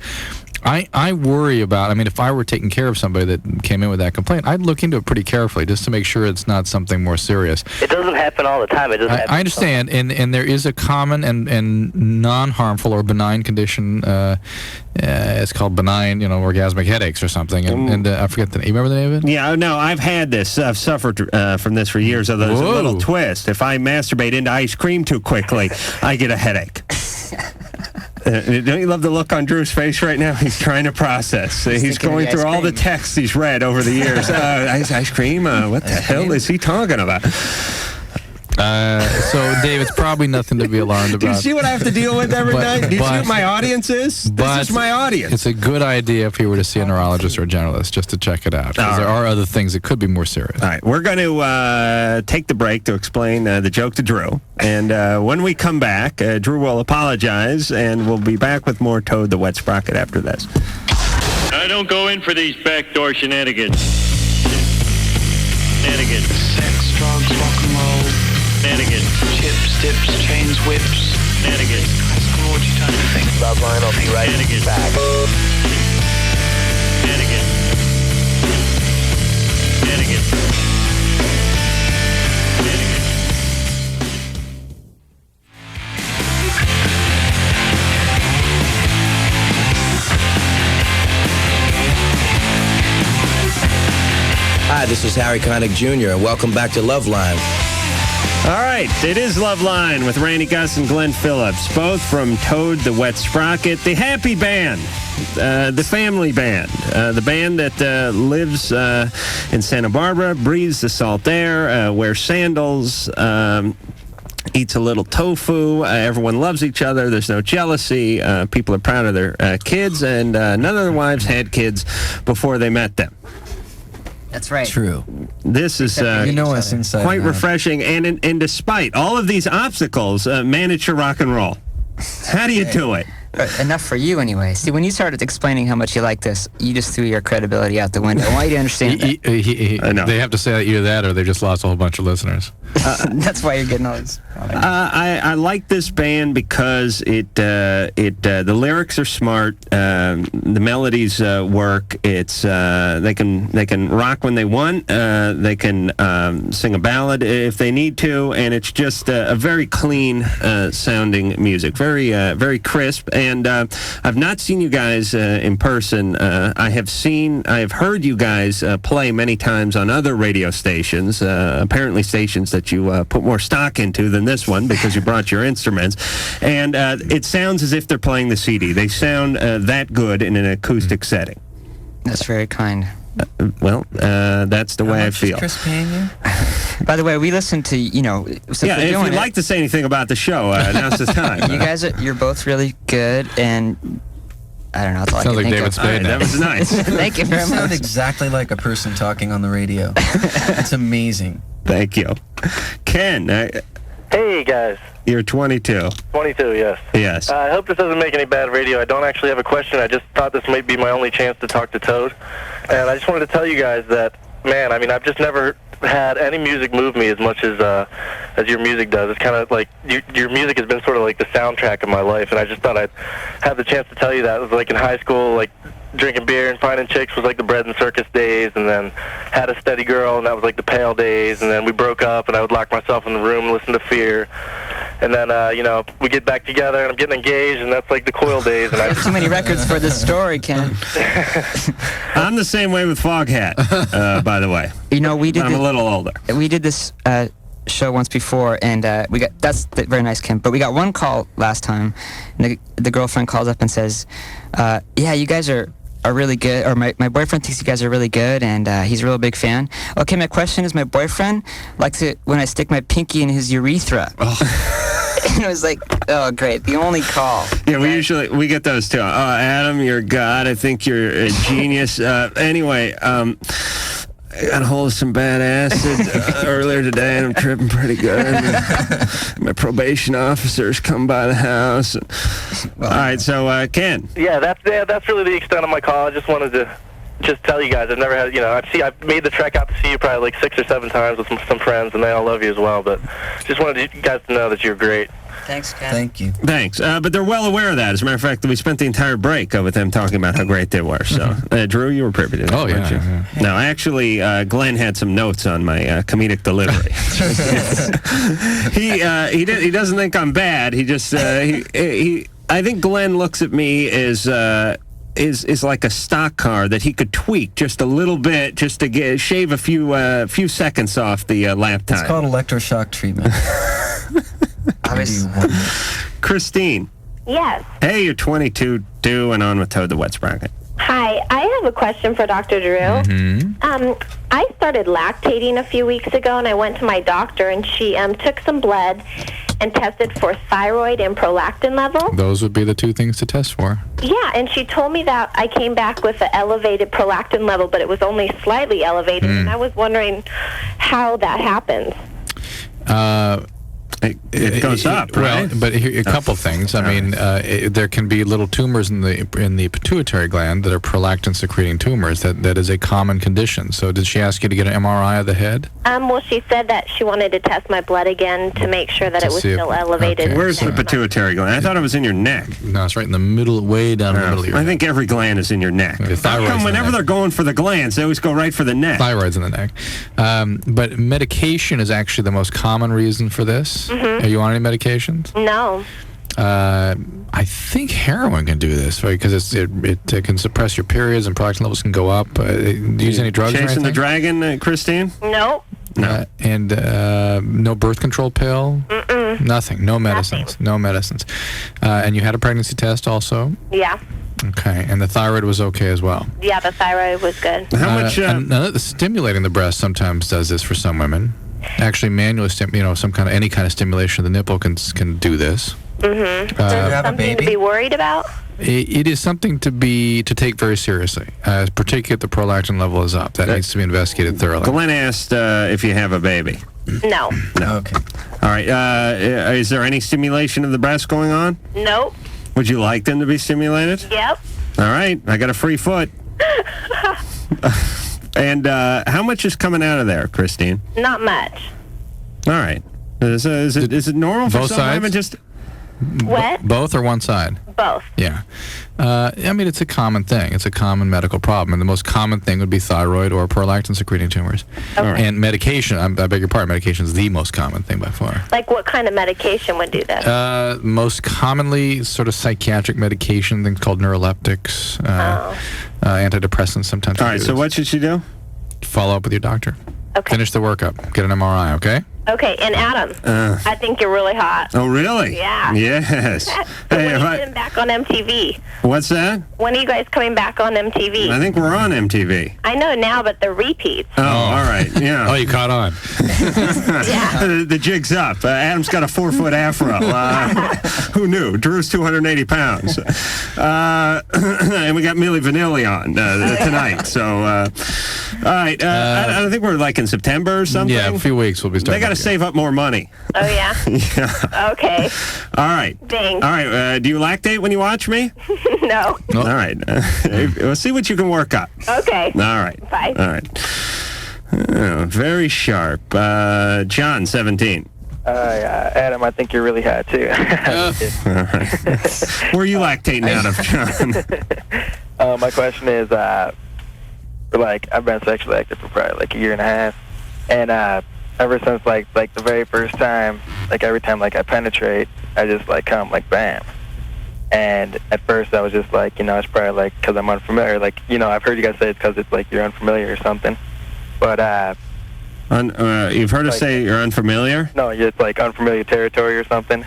Speaker 8: I worry about, if I were taking care of somebody that came in with that complaint, I'd look into it pretty carefully just to make sure it's not something more serious.
Speaker 12: It doesn't happen all the time. It doesn't happen.
Speaker 8: I understand, and there is a common and non-harmful or benign condition. It's called benign, orgasmic headaches or something. And I forget the name. You remember the name of it?
Speaker 6: Yeah, no, I've had this. I've suffered from this for years. Although there's a little twist. If I masturbate into ice cream too quickly, I get a headache. Don't you love the look on Drew's face right now? He's trying to process. He's going through all the texts he's read over the years. Ice cream? What the hell is he talking about?
Speaker 8: So, Dave, it's probably nothing to be alarmed about.
Speaker 6: Do you see what I have to deal with every night? Do you see what my audience is? This is my audience.
Speaker 8: It's a good idea if you were to see a neurologist or a generalist just to check it out. Because there are other things that could be more serious.
Speaker 6: All right, we're going to take the break to explain the joke to Drew. And when we come back, Drew will apologize, and we'll be back with more Toad the Wet Sprocket after this.
Speaker 14: I don't go in for these backdoor shenanigans. Shenanigans.
Speaker 5: Sex, drugs, rock and roll.
Speaker 14: Shenanigans.
Speaker 5: Chips, dips, chains, whips.
Speaker 14: Shenanigans.
Speaker 5: What you trying to think?
Speaker 12: LoveLine, I'll be right back.
Speaker 14: Shenanigans. Shenanigans. Shenanigans.
Speaker 1: Hi, this is Harry Connick Jr., and welcome back to LoveLine.
Speaker 6: All right, it is LoveLine with Randy Gus and Glenn Phillips, both from Toad the Wet Sprocket, the happy band, the family band, the band that lives in Santa Barbara, breathes the salt air, wears sandals, eats a little tofu. Everyone loves each other. There's no jealousy. People are proud of their kids, and none of their wives had kids before they met them.
Speaker 9: That's right.
Speaker 7: True.
Speaker 6: This is
Speaker 7: us inside
Speaker 6: quite
Speaker 7: and out.
Speaker 6: refreshing, and despite all of these obstacles, manage to rock and roll. How do you do it?
Speaker 9: Enough for you, anyway. See, when you started explaining how much you like this, you just threw your credibility out the window. Why do you understand that?
Speaker 8: I know. They have to say either that or they just lost a whole bunch of listeners.
Speaker 9: That's why you're getting all these.
Speaker 6: I like this band because the lyrics are smart, the melodies work. It's they can rock when they want. They can sing a ballad if they need to, and it's just a very clean sounding music, very crisp. And I've not seen you guys in person. I have heard you guys play many times on other radio stations, apparently stations that you put more stock into than this one because you brought your instruments. And it sounds as if they're playing the CD. They sound that good in an acoustic setting.
Speaker 9: That's very kind.
Speaker 6: That's the way I feel.
Speaker 7: Chris paying you?
Speaker 9: By the way, we listen to, since
Speaker 6: yeah,
Speaker 9: we're
Speaker 6: if
Speaker 9: doing
Speaker 6: you'd like to say anything about the show, now's the time.
Speaker 9: You guys, you're both really good, and I don't know. That's all
Speaker 8: Sounds
Speaker 9: I can
Speaker 8: like
Speaker 9: think
Speaker 8: David
Speaker 9: of.
Speaker 8: Spade.
Speaker 6: That was nice.
Speaker 9: Thank you very
Speaker 7: You sound
Speaker 9: much.
Speaker 7: exactly like a person talking on the radio. It's amazing.
Speaker 6: Thank you. Ken,
Speaker 12: Hey, guys.
Speaker 6: you're 22.
Speaker 12: 22, yes.
Speaker 6: Yes.
Speaker 12: I hope this doesn't make any bad radio. I don't actually have a question. I just thought this might be my only chance to talk to Toad. And I just wanted to tell you guys that, man, I mean, I've just never had any music move me as much as your music does. It's kind of like your music has been sort of like the soundtrack of my life, and I just thought I'd have the chance to tell you that. It was like in high school, like drinking beer and finding chicks was like the bread and circus days, and then had a steady girl, and that was like the pale days, and then we broke up, and I would lock myself in the room and listen to Fear. And then, we get back together, and I'm getting engaged, and that's like the coil days. And
Speaker 9: There's too many records for this story, Ken.
Speaker 6: I'm the same way with Foghat, by the way. I'm a little older.
Speaker 9: We did this show once before, and that's very nice, Ken. But we got one call last time, and the girlfriend calls up and says, "Yeah, you guys are really good, or my boyfriend thinks you guys are really good, and he's a real big fan." Okay, my question is, my boyfriend likes it when I stick my pinky in his urethra. Oh. And it was like, oh, great, the only call.
Speaker 6: Yeah, we get those too. Oh, Adam, you're God. I think you're a genius. Anyway, I got a hold of some bad acid earlier today, and I'm tripping pretty good. My probation officers come by the house. All right, so Ken.
Speaker 12: Yeah, that's really the extent of my call. I just wanted to tell you guys I've never had, I've made the trek out to see you probably like 6 or 7 times with some friends, and they all love you as well. But just wanted you guys to know that you're great.
Speaker 9: Thanks, Ken.
Speaker 7: Thank you.
Speaker 6: Thanks. But they're well aware of that. As a matter of fact, we spent the entire break with them talking about how great they were. So, Drew, you were privy to that, weren't you?
Speaker 8: Yeah.
Speaker 6: No, actually, Glenn had some notes on my comedic delivery. He doesn't think I'm bad. He just I think Glenn looks at me as is like a stock car that he could tweak just a little bit, just to shave a few seconds off the lap time.
Speaker 7: It's called electroshock treatment.
Speaker 6: Christine.
Speaker 11: Yes.
Speaker 6: Hey, you're 22, and on with Toad the Wet Sprocket.
Speaker 11: Hi. I
Speaker 15: have a question for Dr. Drew. I started lactating a few weeks ago, and I went to my doctor, and she took some blood and tested for thyroid and prolactin level.
Speaker 8: Those would be the two things to test for.
Speaker 15: Yeah, and she told me that I came back with an elevated prolactin level, but it was only slightly elevated, and I was wondering how that happens.
Speaker 6: It goes up, right?
Speaker 8: Well, but here, a couple things. I mean, there can be little tumors in the pituitary gland that are prolactin secreting tumors. That is a common condition. So, did she ask you to get an MRI of the head?
Speaker 15: Well, she said that she wanted to test my blood again to make sure that it was still elevated.
Speaker 6: Okay. Where's the pituitary gland? I thought it was in your neck.
Speaker 8: No, it's right in the middle, way down in the middle of your neck.
Speaker 6: I think every gland is in your neck.
Speaker 8: The thyroid's
Speaker 6: How come whenever they're going for the glands, they always go right for the neck?
Speaker 8: Thyroid's in the neck. But medication is actually the most common reason for this. Are you on any medications?
Speaker 15: No.
Speaker 8: I think heroin can do this, right? Because it can suppress your periods and prolactin levels can go up. Do you use any drugs or anything?
Speaker 6: Chasing the dragon, Christine?
Speaker 15: No.
Speaker 8: No. And no birth control pill? Nothing. No medicines. No medicines. And you had a pregnancy test also?
Speaker 15: Yeah.
Speaker 8: Okay. And the thyroid was okay as well?
Speaker 15: Yeah, the thyroid was good.
Speaker 6: How much?
Speaker 8: Stimulating the breast sometimes does this for some women. Actually, manually, any kind of stimulation of the nipple can do this.
Speaker 15: Is there something to be worried about?
Speaker 8: It is something to take very seriously, particularly if the prolactin level is up. That needs to be investigated thoroughly.
Speaker 6: Glenn asked if you have a baby.
Speaker 15: No.
Speaker 6: No. Okay. All right. Is there any stimulation of the breast going on?
Speaker 15: Nope.
Speaker 6: Would you like them to be stimulated?
Speaker 15: Yep.
Speaker 6: All right. I got a free foot. And how much is coming out of there, Christine?
Speaker 15: Not much.
Speaker 6: All right. Is it normal for
Speaker 8: both
Speaker 6: some
Speaker 8: sides?
Speaker 6: women just...
Speaker 15: What?
Speaker 8: Both or one side?
Speaker 15: Both.
Speaker 8: Yeah. I mean, it's a common thing. It's a common medical problem. And the most common thing would be thyroid or prolactin secreting tumors.
Speaker 15: Okay.
Speaker 8: And medication, I beg your pardon, medication is the most common thing by far.
Speaker 15: Like what kind of medication would do this?
Speaker 8: Most commonly, sort of psychiatric medication, things called neuroleptics, antidepressants sometimes.
Speaker 6: All right, so what should she do?
Speaker 8: Follow up with your doctor.
Speaker 15: Okay.
Speaker 8: Finish the workup. Get an MRI, okay?
Speaker 15: Okay, and Adam, I think you're really hot.
Speaker 6: Oh, really?
Speaker 15: Yeah.
Speaker 6: Yes.
Speaker 15: When are you getting back on MTV?
Speaker 6: What's that?
Speaker 15: When are you guys coming back on MTV?
Speaker 6: I think we're on MTV.
Speaker 15: I know now, but the repeats.
Speaker 6: Oh, all right. Yeah.
Speaker 8: Oh, you caught on.
Speaker 6: The jig's up. Adam's got a 4-foot afro. Who knew? Drew's 280 pounds. And we got Milli Vanilli on tonight. So, all right. I think we're like in September or something.
Speaker 8: Yeah, a few weeks we'll be starting.
Speaker 6: They got to save up more money.
Speaker 15: Oh, yeah?
Speaker 6: Yeah.
Speaker 15: Okay.
Speaker 6: All right.
Speaker 15: Thanks.
Speaker 6: All right. Do you lactate when you watch me?
Speaker 15: No.
Speaker 6: All right. We'll see what you can work up.
Speaker 15: Okay.
Speaker 6: All right.
Speaker 15: Bye.
Speaker 6: All right. Very sharp. John, 17.
Speaker 16: Adam, I think you're really hot, too.
Speaker 6: All right. Where are you lactating out of, John?
Speaker 16: My question is, I've been sexually active for probably like a year and a half. And ever since, like the very first time, like every time, like I penetrate, I just, like, come, like, bam. And at first I was just like, it's probably, like, because I'm unfamiliar. Like, I've heard you guys say it's because it's, like, you're unfamiliar or something. But,
Speaker 6: you've heard us say you're unfamiliar?
Speaker 16: No, it's, like, unfamiliar territory or something.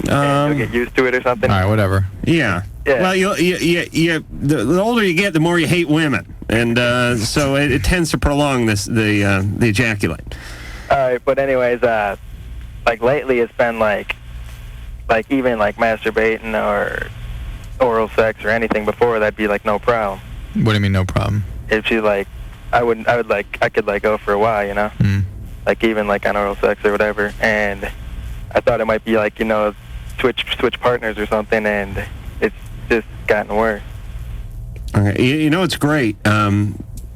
Speaker 16: And you'll get used to it or something.
Speaker 8: All right, whatever.
Speaker 6: Yeah. Well, the older you get, the more you hate women. And so it tends to prolong the ejaculate.
Speaker 16: All right, but anyways, like lately it's been like even like masturbating or oral sex or anything before, that'd be like no problem.
Speaker 8: What do you mean no problem?
Speaker 16: If she's like, I could like go for a while, like even like on oral sex or whatever. And I thought it might be like, switch partners or something, and it's just gotten worse.
Speaker 6: Okay, it's great.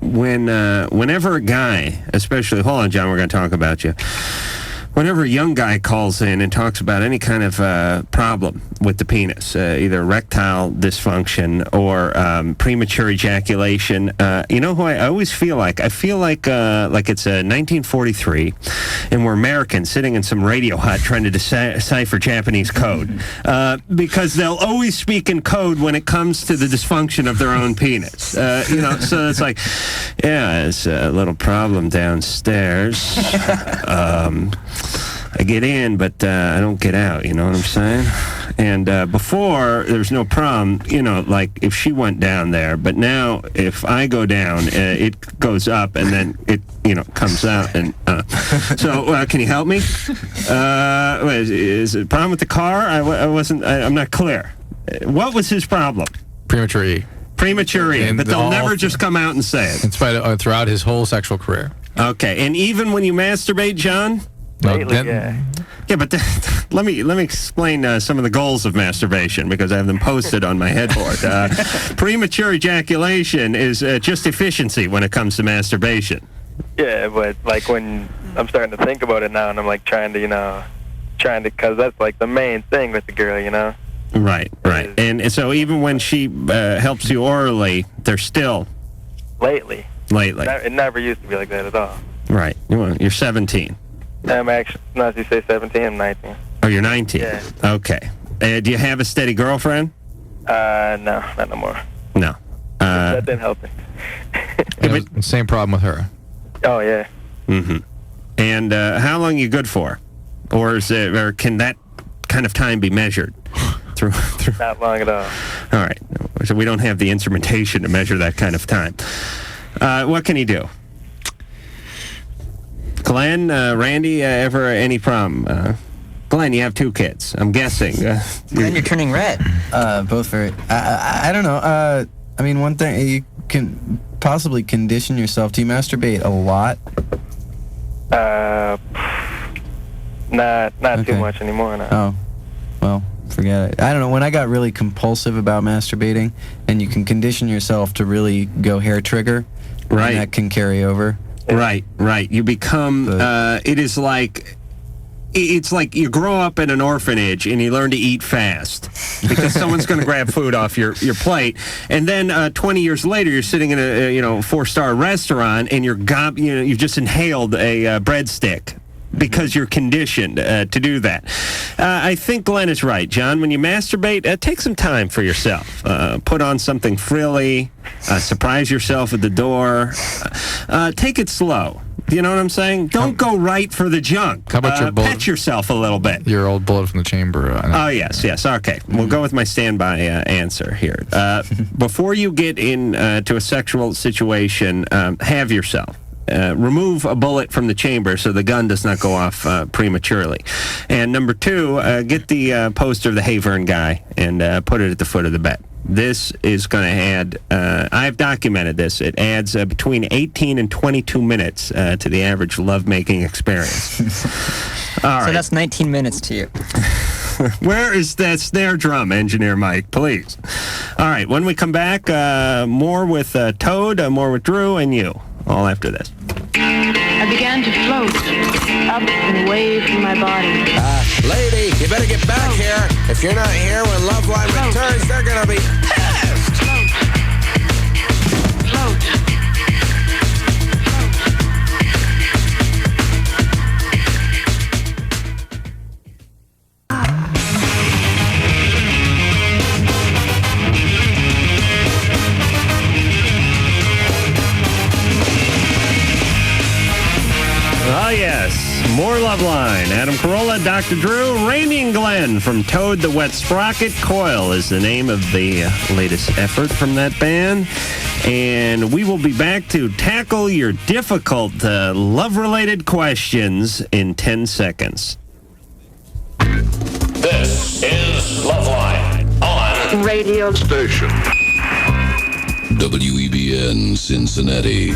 Speaker 6: Whenever a guy, especially, hold on, John, we're going to talk about you. Whenever a young guy calls in and talks about any kind of problem with the penis, either erectile dysfunction or premature ejaculation, you know who I always feel like? I feel like it's 1943, and we're Americans sitting in some radio hut trying to decipher Japanese code, because they'll always speak in code when it comes to the dysfunction of their own penis. So it's like, yeah, it's a little problem downstairs. I get in, but I don't get out, you know what I'm saying? And before, there's no problem, like if she went down there. But now, if I go down, it goes up and then it, comes out. And so, can you help me? Is it a problem with the car? I'm not clear. What was his problem?
Speaker 8: Premature E.
Speaker 6: Premature E, but they'll never just come out and say it.
Speaker 8: In spite of, throughout his whole sexual career.
Speaker 6: Okay, and even when you masturbate, John?
Speaker 16: Yeah,
Speaker 6: but let me explain some of the goals of masturbation because I have them posted on my headboard. Premature ejaculation is just efficiency when it comes to masturbation.
Speaker 16: Yeah, but like when I'm starting to think about it now, and I'm like trying to, because that's like the main thing with the girl,
Speaker 6: Right. And so even when she helps you orally, they're still...
Speaker 16: Lately. It never used to be like that at all.
Speaker 6: Right. You're 17.
Speaker 16: I'm actually, not to say 17, I'm 19.
Speaker 6: Oh, you're 19?
Speaker 16: Yeah.
Speaker 6: Okay. Do you have a steady girlfriend?
Speaker 16: No, not no more.
Speaker 6: No.
Speaker 16: That didn't help me.
Speaker 8: Same problem with her.
Speaker 16: Oh, yeah.
Speaker 6: Mm-hmm. And how long are you good for? Or can that kind of time be measured? Through?
Speaker 16: Not long at all.
Speaker 6: All right. So we don't have the instrumentation to measure that kind of time. What can you do? Glen, Randy, ever any problem? Glen, you have 2 kids. I'm guessing.
Speaker 9: Glen, you're turning red.
Speaker 7: Both very... I don't know. I mean, one thing, you can possibly condition yourself. Do you masturbate a lot?
Speaker 16: Not too much anymore now.
Speaker 7: Oh, well, forget it. I don't know. When I got really compulsive about masturbating, and you can condition yourself to really go hair trigger,
Speaker 6: right?
Speaker 7: And that can carry over.
Speaker 6: Right. You become. It's like you grow up in an orphanage and you learn to eat fast because someone's going to grab food off your plate, and then 20 years later you're sitting in a 4-star restaurant and you've just inhaled a breadstick because you're conditioned to do that. I think Glenn is right, John. When you masturbate, take some time for yourself. Put on something frilly. Surprise yourself at the door. Take it slow. You know what I'm saying? Don't go right for the junk.
Speaker 8: How about your bullet?
Speaker 6: Pet yourself a little bit.
Speaker 8: Your old bullet from the chamber.
Speaker 6: Oh, yes. Okay. We'll go with my standby answer here. Before you get into a sexual situation, have yourself. Remove a bullet from the chamber so the gun does not go off prematurely. And number 2, get the poster of the Havern guy and put it at the foot of the bed. This is going to add, I've documented this, it adds between 18 and 22 minutes to the average lovemaking experience. All right.
Speaker 9: So that's 19 minutes to you.
Speaker 6: Where is that snare drum, Engineer Mike, please? All right, when we come back, more with Toad, more with Drew, and you, all after this.
Speaker 17: I began to float up and away from my body.
Speaker 1: Lady, you better get back here. If you're not here when LoveLine returns, they're gonna be pissed.
Speaker 17: Float.
Speaker 6: Oh, yes. More LoveLine. Adam Carolla, Dr. Drew, Randy and Glenn from Toad the Wet Sprocket. Coil is the name of the latest effort from that band. And we will be back to tackle your difficult love-related questions in 10 seconds.
Speaker 1: This is LoveLine on
Speaker 17: Radio
Speaker 1: Station.
Speaker 18: WEBN Cincinnati.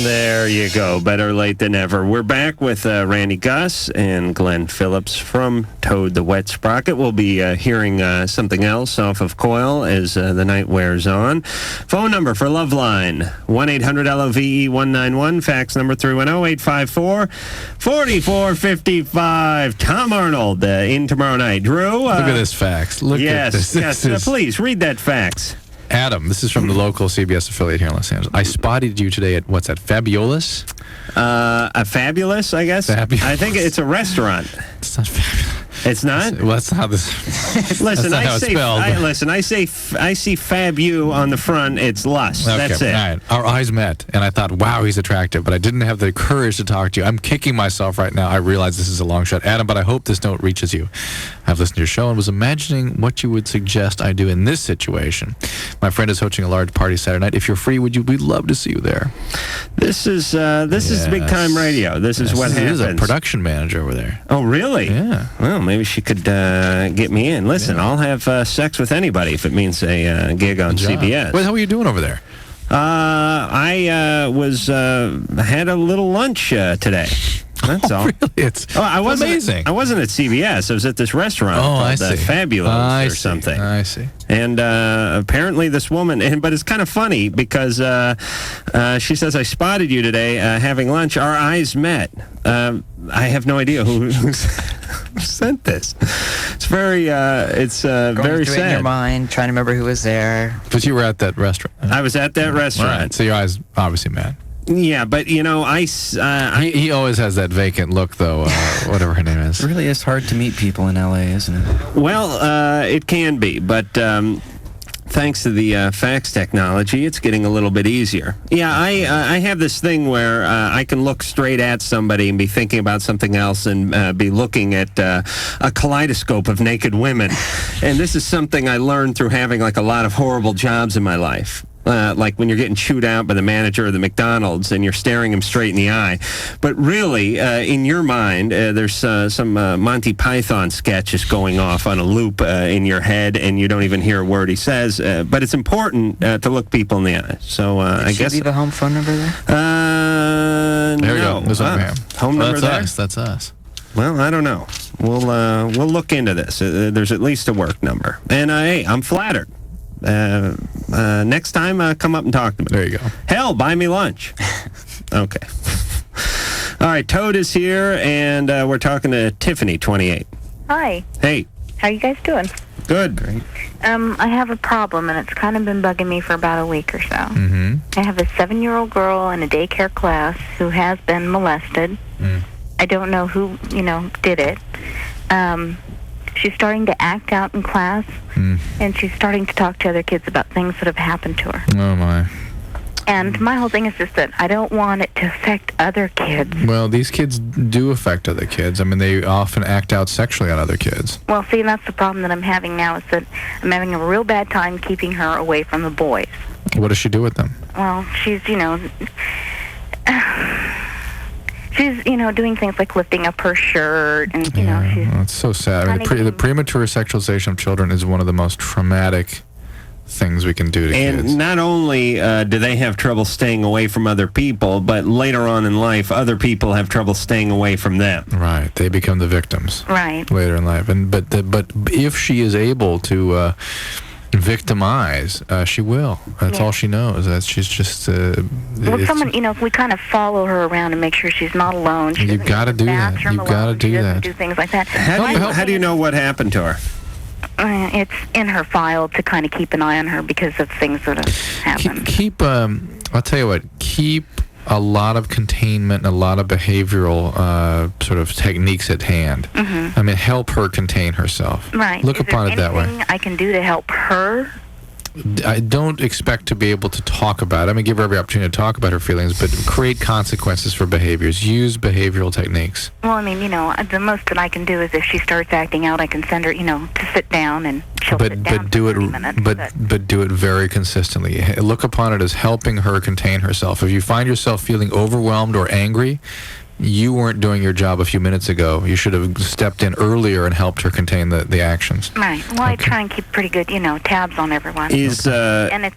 Speaker 6: There you go. Better late than ever. We're back with Randy Gus and Glenn Phillips from Toad the Wet Sprocket. We'll be hearing something else off of Coil as the night wears on. Phone number for LoveLine, 1-800-LOVE-191. Fax number 310-854-4455. Tom Arnold in tomorrow night. Drew?
Speaker 8: Look at this fax. Look at this.
Speaker 6: Yes. Please, read that fax.
Speaker 8: Adam, this is from the local CBS affiliate here in Los Angeles. I spotted you today at, what's that, Fabulous?
Speaker 6: A Fabulous, I guess? I think it's a restaurant.
Speaker 8: It's not Fabulous.
Speaker 6: It's not?
Speaker 8: Well, that's not how this.
Speaker 6: Listen,
Speaker 8: that's not how it's spelled.
Speaker 6: I see Fab You on the front. It's lust.
Speaker 8: Okay,
Speaker 6: That's it.
Speaker 8: all right. Our eyes met, and I thought, wow, he's attractive, but I didn't have the courage to talk to you. I'm kicking myself right now. I realize this is a long shot. Adam, but I hope this note reaches you. I've listened to your show and was imagining what you would suggest I do in this situation. My friend is hosting a large party Saturday night. If you're free, we'd love to see you there.
Speaker 6: This is big time radio. This is what happens.
Speaker 8: This is a production manager over there.
Speaker 6: Oh, really?
Speaker 8: Yeah.
Speaker 6: Well, maybe she could get me in. Listen, I'll have sex with anybody if it means a gig on CBS.
Speaker 8: What the hell are you doing over there?
Speaker 6: I had a little lunch today. That's all.
Speaker 8: Really? It's amazing.
Speaker 6: I wasn't at CBS. I was at this restaurant called Fabulous or something.
Speaker 8: I see.
Speaker 6: And apparently this woman, but it's kind of funny because she says, I spotted you today having lunch. Our eyes met. I have no idea who sent this. It's very,
Speaker 9: Going
Speaker 6: very
Speaker 9: through it in
Speaker 6: sad.
Speaker 9: your mind, trying to remember who was there.
Speaker 8: But you were at that restaurant.
Speaker 6: I was at that restaurant.
Speaker 8: Right. So your eyes obviously met.
Speaker 6: Yeah, but he
Speaker 8: always has that vacant look, though, whatever her name is.
Speaker 7: It really is hard to meet people in L.A., isn't it?
Speaker 6: Well, it can be, but thanks to the fax technology, it's getting a little bit easier. Yeah, I have this thing where I can look straight at somebody and be thinking about something else and be looking at a kaleidoscope of naked women. And this is something I learned through having like a lot of horrible jobs in my life. Like when you're getting chewed out by the manager of the McDonald's and you're staring him straight in the eye. But really, in your mind, there's some Monty Python sketches going off on a loop in your head, and you don't even hear a word he says. But it's important to look people in the eye. So I guess.
Speaker 9: Leave a home phone number there?
Speaker 8: There we go. There's
Speaker 6: home number there?
Speaker 8: That's us.
Speaker 6: Well, I don't know. We'll look into this. There's at least a work number. And hey, I'm flattered. Next time, come up and talk to me.
Speaker 8: There you go.
Speaker 6: Hell, buy me lunch. Okay. All right, Toad is here, and we're talking to Tiffany, 28.
Speaker 19: Hi.
Speaker 6: Hey.
Speaker 19: How you guys doing?
Speaker 6: Good. Great.
Speaker 19: I have a problem, and it's kind of been bugging me for about a week or so.
Speaker 8: Mm-hmm.
Speaker 19: I have a 7-year-old girl in a daycare class who has been molested. I don't know who, did it. She's starting to act out in class, and she's starting to talk to other kids about things that have happened to her.
Speaker 8: Oh, my.
Speaker 19: And my whole thing is just that I don't want it to affect other kids.
Speaker 8: Well, these kids do affect other kids. I mean, they often act out sexually on other kids.
Speaker 19: Well, see, that's the problem that I'm having now is that I'm having a real bad time keeping her away from the boys.
Speaker 8: What does she do with them?
Speaker 19: Well, she's, she's, doing things like lifting up her shirt, and, she's...
Speaker 8: Well, it's so sad. I mean, the premature sexualization of children is one of the most traumatic things we can do to kids.
Speaker 6: And not only do they have trouble staying away from other people, but later on in life, other people have trouble staying away from them.
Speaker 8: Right. They become the victims.
Speaker 19: Right.
Speaker 8: Later in life. But if she is able to... victimize, she will. That's all she knows. That she's just.
Speaker 19: If we kind of follow her around and make sure she's not alone.
Speaker 8: You've got to do that. You've got to do that.
Speaker 19: Do things like that.
Speaker 6: How do you know what happened to her?
Speaker 19: It's in her file to kind of keep an eye on her because of things that have happened.
Speaker 8: I'll tell you what. Keep a lot of containment and a lot of behavioral sort of techniques at hand.
Speaker 19: Mm-hmm.
Speaker 8: I mean, help her contain herself.
Speaker 19: Right.
Speaker 8: Look upon it that way.
Speaker 19: Anything I can do to help her?
Speaker 8: I don't expect to be able to talk about it. I mean, give her every opportunity to talk about her feelings, but create consequences for behaviors. Use behavioral techniques.
Speaker 19: Well, I mean, the most that I can do is if she starts acting out, I can send her, to sit down and she'll sit down
Speaker 8: but do
Speaker 19: for
Speaker 8: it
Speaker 19: 30 minutes.
Speaker 8: but do it very consistently. Look upon it as helping her contain herself. If you find yourself feeling overwhelmed or angry, you weren't doing your job a few minutes ago. You should have stepped in earlier and helped her contain the actions.
Speaker 19: Right. Well, I try and keep pretty good, tabs on everyone. And it's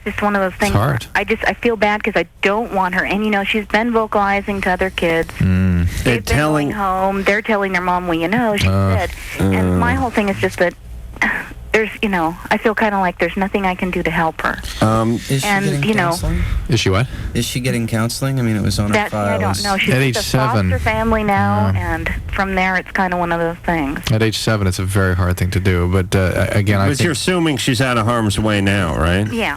Speaker 19: just one of those things.
Speaker 8: It's hard.
Speaker 19: I feel bad because I don't want her. And, she's been vocalizing to other kids. They've been going home. They're telling their mom, well, she said. And my whole thing is just that there's, I feel kind of like there's nothing I can do to help her.
Speaker 7: Is she getting counseling?
Speaker 8: Is she what?
Speaker 7: Is she getting counseling? I mean, it was on her files.
Speaker 19: I don't know. She's
Speaker 8: at age
Speaker 19: a
Speaker 8: 7.
Speaker 19: foster family now, and from there, it's kind of one of those things.
Speaker 8: At age 7, it's a very hard thing to do. But again, I think
Speaker 6: you're assuming she's out of harm's way now, right?
Speaker 19: Yeah.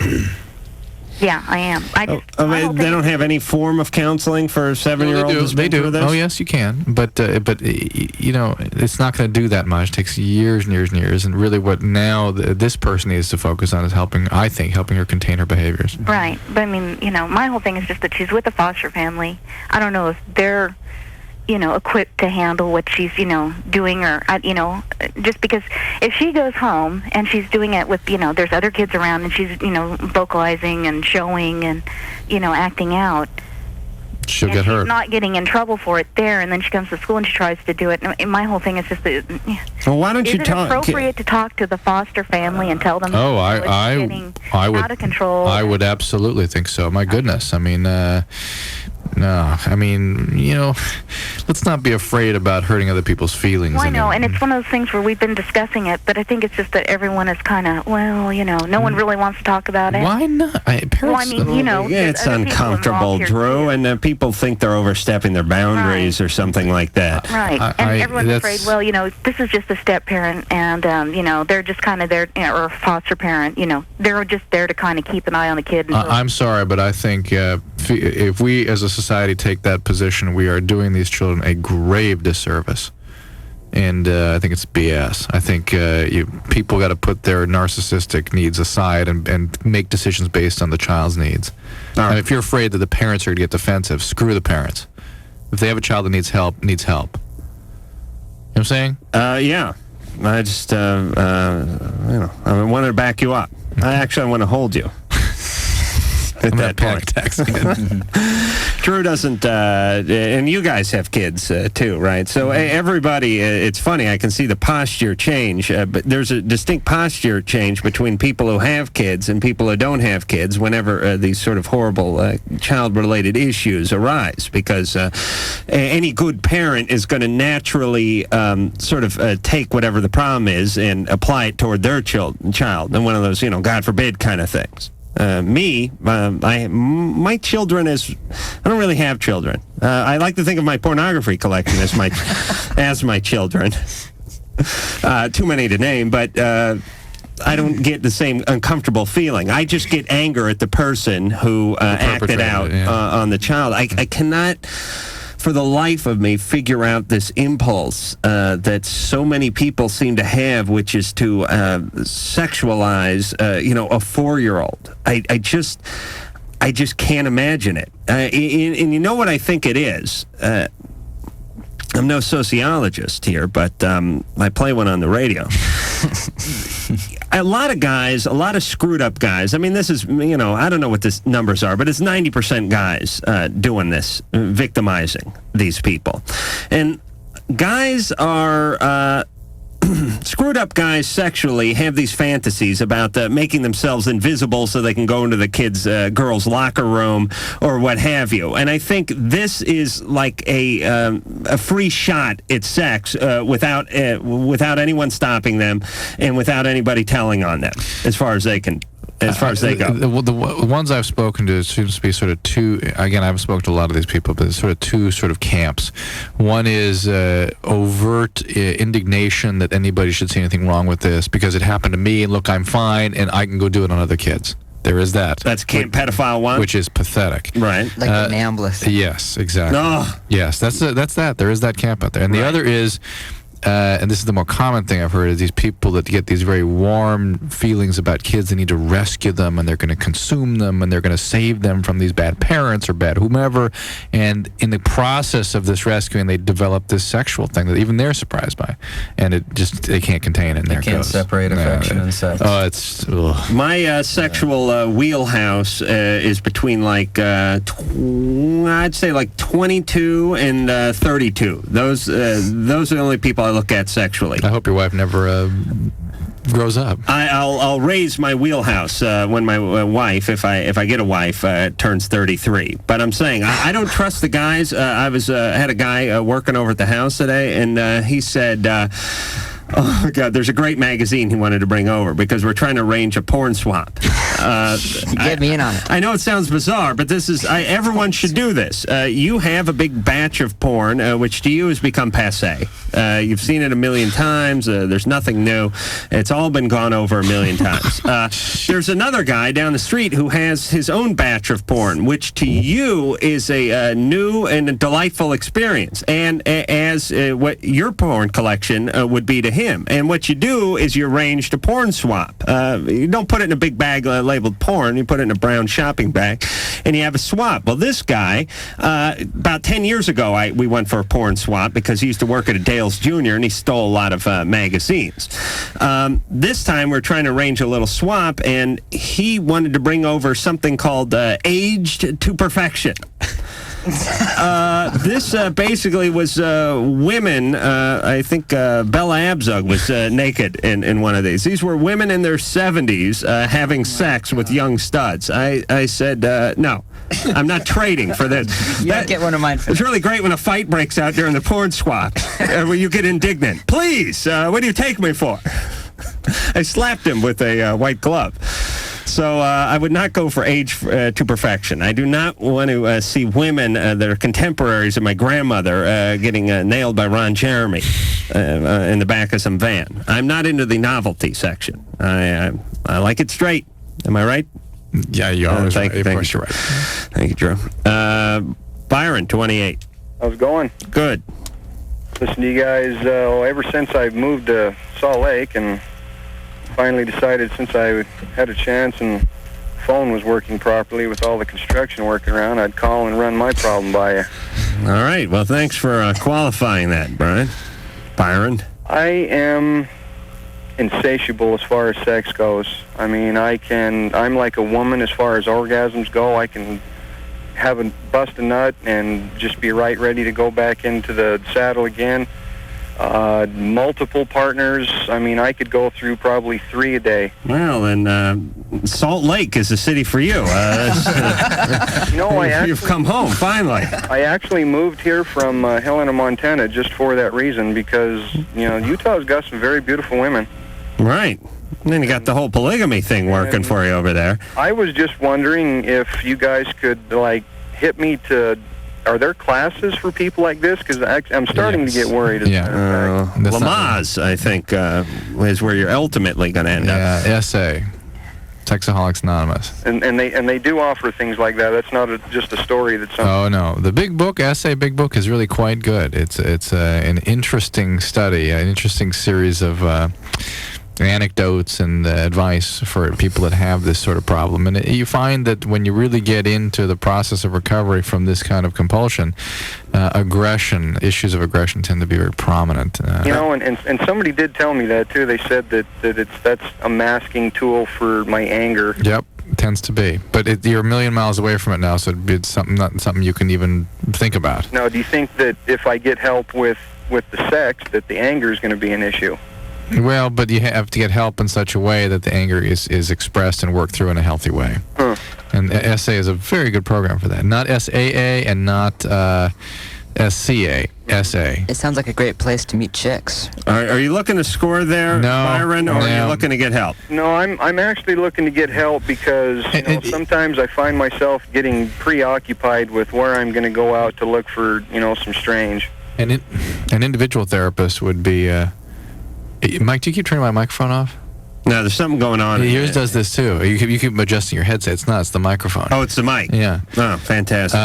Speaker 19: Yeah, I am. I just.
Speaker 6: They don't have any form of counseling for 7-year-olds.
Speaker 8: They do. Oh, yes, you can. But you know, it's not going to do that much. It takes years and years and years. And really, what now this person needs to focus on is helping her contain her behaviors.
Speaker 19: Right. But I mean, you know, my whole thing is just that she's with a foster family. I don't know if they're, you know, equipped to handle what she's, you know, doing, or, you know, just because if she goes home and she's doing it with, you know, there's other kids around and she's, you know, vocalizing and showing and, you know, acting out.
Speaker 8: She'll get hurt.
Speaker 19: She's not getting in trouble for it there, and then she comes to school and she tries to do it. And my whole thing is just that.
Speaker 6: Well, why don't
Speaker 19: is
Speaker 6: you
Speaker 19: it
Speaker 6: talk?
Speaker 19: appropriate to talk to the foster family and tell them?
Speaker 8: I would.
Speaker 19: Out of control.
Speaker 8: I would absolutely think so. My goodness. I mean, no. I mean, you know, let's not be afraid about hurting other people's feelings.
Speaker 19: Well, I know, and it's one of those things where we've been discussing it, but I think it's just that everyone is kind of, well, you know, no one really wants to talk about it.
Speaker 8: Why not?
Speaker 19: Well, I mean, you know,
Speaker 6: yeah, it's uncomfortable, Drew, and people think they're overstepping their boundaries or something like that.
Speaker 19: Right, and everyone's afraid, well, you know, this is just a step parent, and, you know, they're just kind of there, you know, or a foster parent, you know, they're just there to kind of keep an eye on the kid.
Speaker 8: I'm sorry, but I think if we as a society take that position, we are doing these children a grave disservice. And I think it's BS. I think people got to put their narcissistic needs aside and make decisions based on the child's needs. And if you're afraid that the parents are going to get defensive, screw the parents. If they have a child that needs help, needs help. You know what I'm saying?
Speaker 6: Yeah. I just, you know, I wanted to back you up. I want to hold you. At that point. Drew doesn't, and you guys have kids too, right? So everybody, it's funny, I can see the posture change, but there's a distinct posture change between people who have kids and people who don't have kids whenever these sort of horrible child-related issues arise, because any good parent is going to naturally sort of take whatever the problem is and apply it toward their child, and one of those, you know, God forbid kind of things. My children I don't really have children. I like to think of my pornography collection as my children. Too many to name, but I don't get the same uncomfortable feeling. I just get anger at the person who acted out on the child. I cannot, for the life of me, figure out this impulse that so many people seem to have, which is to sexualize, you know, a 4-year-old. I just can't imagine it. And you know what I think it is? I'm no sociologist here, but I play one on the radio. A lot of guys, a lot of screwed up guys. I mean, this is, you know, I don't know what the numbers are, but it's 90% guys doing this, victimizing these people. And guys are, screwed up guys sexually have these fantasies about making themselves invisible so they can go into the girls' locker room or what have you. And I think this is like a free shot at sex without anyone stopping them and without anybody telling on them as far as they can. As far as they go.
Speaker 8: The ones I've spoken to, it seems to be sort of two, again, I haven't spoken to a lot of these people, but it's sort of two sort of camps. One is overt indignation that anybody should see anything wrong with this because it happened to me, and look, I'm fine, and I can go do it on other kids. There is that.
Speaker 6: That's Camp Pedophile 1?
Speaker 8: Which is pathetic.
Speaker 6: Right.
Speaker 9: Like the Nambless.
Speaker 8: Yes, exactly.
Speaker 6: Oh.
Speaker 8: Yes, that's that. There is that camp out there. And the other is... and this is the more common thing I've heard, is these people that get these very warm feelings about kids. They need to rescue them, and they're going to consume them, and they're going to save them from these bad parents or bad whomever. And in the process of this rescuing, they develop this sexual thing that even they're surprised by. And they can't contain it, and there it goes.
Speaker 7: They can't separate affection and sex.
Speaker 8: Oh, it's... Ugh.
Speaker 6: My sexual wheelhouse is between like, I'd say like 22 and 32. Those are the only people I look at sexually.
Speaker 8: I hope your wife never grows up.
Speaker 6: I'll raise my wheelhouse when my wife, if I get a wife, turns 33. But I'm saying I don't trust the guys. I had a guy working over at the house today, and he said, Oh, God, there's a great magazine he wanted to bring over because we're trying to arrange a porn swap.
Speaker 9: Get me in on it.
Speaker 6: I know it sounds bizarre, but this is everyone should do this. You have a big batch of porn, which to you has become passé. You've seen it a million times. There's nothing new. It's all been gone over a million times. There's another guy down the street who has his own batch of porn, which to you is a new and a delightful experience, and as what your porn collection would be to him. And what you do is you arrange a porn swap. You don't put it in a big bag labeled porn. You put it in a brown shopping bag, and you have a swap. Well, this guy, about 10 years ago, we went for a porn swap because he used to work at a Dale's Jr., and he stole a lot of magazines. This time, we're trying to arrange a little swap, and he wanted to bring over something called Aged to Perfection. This basically was women. I think Bella Abzug was naked in one of these. These were women in their 70s having sex with young studs. I said, no, I'm not trading for this.
Speaker 9: You get one of mine for
Speaker 6: It's really great when a fight breaks out during the porn swap, where you get indignant. Please, what do you take me for? I slapped him with a white glove. So I would not go for Age to Perfection. I do not want to see women that are contemporaries of my grandmother getting nailed by Ron Jeremy in the back of some van. I'm not into the novelty section. I like it straight. Am I right?
Speaker 8: Yeah, you're always right. Of course you're right.
Speaker 6: Thank you, Drew. Byron, 28.
Speaker 20: How's it going?
Speaker 6: Good.
Speaker 20: Listen to you guys ever since I moved to Salt Lake, and finally decided since I had a chance and phone was working properly with all the construction working around, I'd call and run my problem by you.
Speaker 6: All right. Well, thanks for qualifying that, Byron.
Speaker 20: I am insatiable as far as sex goes. I mean, I'm like a woman as far as orgasms go. I can bust a nut and just be right ready to go back into the saddle again. Multiple partners. I mean, I could go through probably 3 a day.
Speaker 6: Well, and Salt Lake is a city for you. You've come home, finally.
Speaker 20: I actually moved here from Helena, Montana, just for that reason, because, Utah's got some very beautiful women.
Speaker 6: Right. And then you got the whole polygamy thing working for you over there.
Speaker 20: I was just wondering if you guys could, hit me to... Are there classes for people like this? Because I'm starting to get worried.
Speaker 6: Lamaze, I think, is where you're ultimately going to end up.
Speaker 8: Yeah, SA. Sexaholics Anonymous.
Speaker 20: And they do offer things like that. That's not just a story that's...
Speaker 8: Oh, no. The Big Book, SA Big Book, is really quite good. It's an interesting study, an interesting series of... anecdotes and advice for people that have this sort of problem. And you find that when you really get into the process of recovery from this kind of compulsion, issues of aggression tend to be very prominent.
Speaker 20: And somebody did tell me that too. They said that's a masking tool for my anger.
Speaker 8: Yep, it tends to be. But you're a million miles away from it now, so it's not something you can even think about.
Speaker 20: Now, do you think that if I get help with the sex, that the anger is going to be an issue?
Speaker 8: Well, but you have to get help in such a way that the anger is expressed and worked through in a healthy way.
Speaker 20: Huh.
Speaker 8: And SA is a very good program for that. Not SAA and not SCA. SA.
Speaker 9: It sounds like a great place to meet chicks.
Speaker 6: Are you looking to score there, Byron, or are you looking to get help?
Speaker 20: No, I'm actually looking to get help because sometimes I find myself getting preoccupied with where I'm going to go out to look for, some strange.
Speaker 8: An individual therapist would be... Mike, do you keep turning my microphone off?
Speaker 6: No, there's something going on.
Speaker 8: Yours does this too. You keep adjusting your headset. It's not. It's the microphone.
Speaker 6: Oh, it's the mic.
Speaker 8: Yeah.
Speaker 6: Oh, fantastic.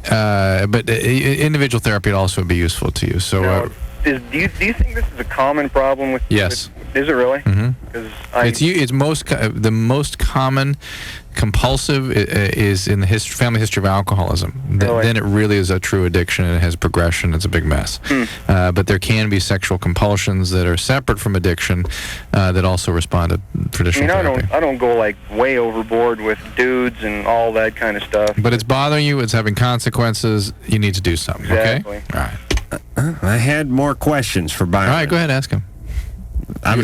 Speaker 8: But individual therapy would also be useful to you. So,
Speaker 20: do you think this is a common problem with?
Speaker 8: Yes.
Speaker 20: Is it really?
Speaker 8: Mm-hmm. It's the most common compulsive is in the family history of alcoholism. Then it really is a true addiction, and it has progression. It's a big mess. But there can be sexual compulsions that are separate from addiction that also respond to traditional therapy.
Speaker 20: I don't go way overboard with dudes and all that kind of stuff.
Speaker 8: But it's bothering you. It's having consequences. You need to do something.
Speaker 20: Exactly.
Speaker 8: Okay. All right.
Speaker 6: I had more questions for Byron.
Speaker 8: All right, go ahead, ask him.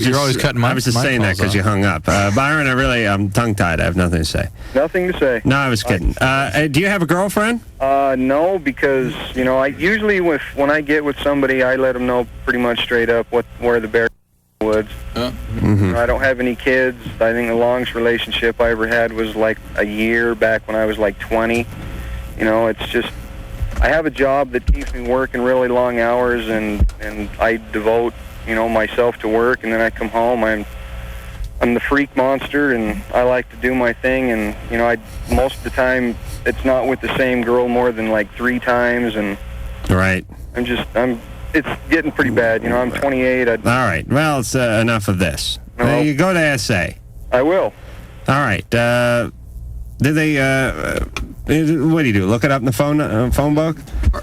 Speaker 8: You're always cutting my
Speaker 6: I was just saying that because you hung up. Byron, I'm tongue-tied. I have nothing to say.
Speaker 20: Nothing to say.
Speaker 6: No, I was kidding. Do you have a girlfriend?
Speaker 20: No, because, I usually, when I get with somebody, I let them know pretty much straight up where the bear woods. I don't have any kids. I think the longest relationship I ever had was like a year back when I was like 20. It's just, I have a job that keeps me working really long hours, and I devote, myself to work, and then I come home, I'm the freak monster, and I like to do my thing, and, most of the time, it's not with the same girl more than like 3 times, and...
Speaker 6: Right.
Speaker 20: It's getting pretty bad. I'm 28.
Speaker 6: All right. Well, it's enough of this. You go to SA.
Speaker 20: I will.
Speaker 6: All right. Did they... what do you do? Look it up in the phone book?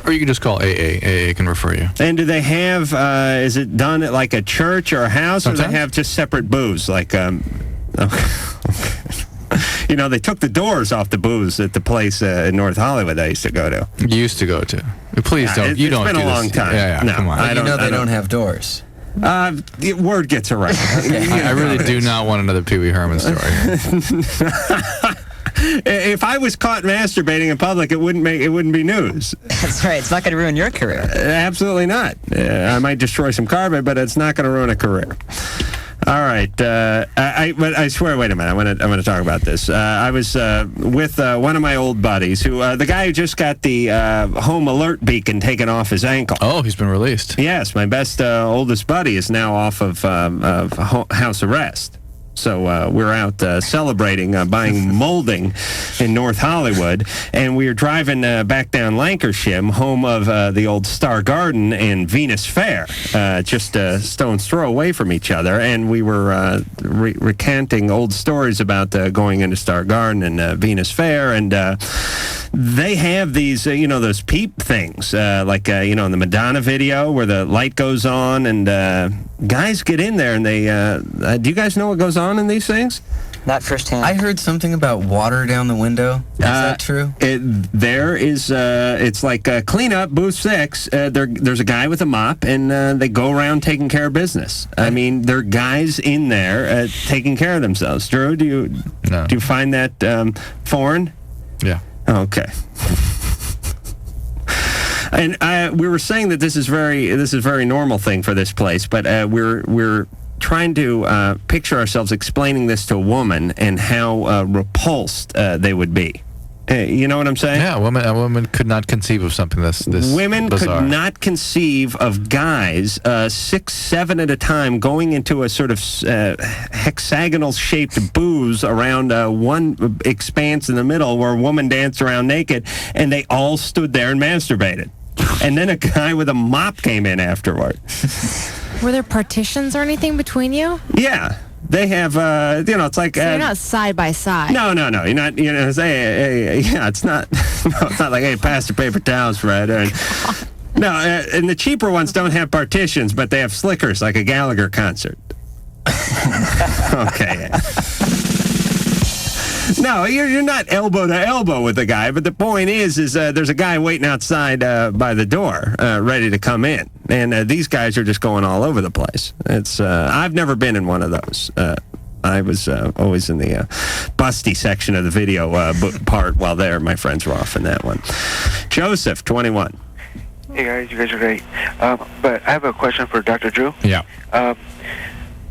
Speaker 8: Or you can just call AA. AA can refer you.
Speaker 6: And do they have... is it done at like a church or a house? Sometimes? Or do they have just separate booths? Like... they took the doors off the booths at the place in North Hollywood I used to go to.
Speaker 8: You used to go to. Please don't.
Speaker 6: It's been a long time.
Speaker 8: Yeah,
Speaker 6: no,
Speaker 8: come on.
Speaker 7: They don't have doors.
Speaker 6: Word gets around.
Speaker 8: I really do not want another Pee Wee Herman story.
Speaker 6: If I was caught masturbating in public, it wouldn't be news.
Speaker 9: That's right. It's not going to ruin your career.
Speaker 6: Absolutely not. I might destroy some carbon, but it's not going to ruin a career. All right. But I swear, wait a minute. I want to talk about this. I was with one of my old buddies, the guy who just got the home alert beacon taken off his ankle.
Speaker 8: Oh, he's been released.
Speaker 6: Yes, my best oldest buddy is now off of house arrest. So we're out celebrating, buying molding in North Hollywood, and we were driving back down Lancashire, home of the old Star Garden and Venus Fair, just a stone's throw away from each other, and we were recanting old stories about going into Star Garden and Venus Fair, and they have these, those peep things, like, in the Madonna video where the light goes on, and guys get in there, and they, do you guys know what goes on in these things?
Speaker 9: Not firsthand.
Speaker 7: I heard something about water down the window. Is that true?
Speaker 6: There is, it's like clean up, booth 6. There's a guy with a mop, and they go around taking care of business. I mean, there are guys in there taking care of themselves. Drew, do you find that foreign?
Speaker 8: Yeah.
Speaker 6: Okay. And we were saying that this is a very normal thing for this place, but we're trying to picture ourselves explaining this to a woman and how repulsed they would be. You know what I'm saying?
Speaker 8: Yeah, a woman could not conceive of something this
Speaker 6: Women
Speaker 8: bizarre.
Speaker 6: could not conceive of guys 6, 7 at a time going into a sort of hexagonal-shaped booths around one expanse in the middle where a woman danced around naked, and they all stood there and masturbated. And then a guy with a mop came in afterward.
Speaker 10: Were there partitions or anything between you?
Speaker 6: Yeah. They have, it's like...
Speaker 10: So you're not side by side.
Speaker 6: No. You're not, it's not... No, it's not like, hey, pass the paper towels, Fred. No, and the cheaper ones don't have partitions, but they have slickers, like a Gallagher concert. Okay. No, you're not elbow to elbow with the guy, but the point is there's a guy waiting outside by the door, ready to come in, and these guys are just going all over the place. It's I've never been in one of those. I was always in the busty section of the video part while my friends were off in that one. Joseph, 21.
Speaker 21: Hey guys, you guys are great. But I have a question for Dr. Drew.
Speaker 8: Yeah.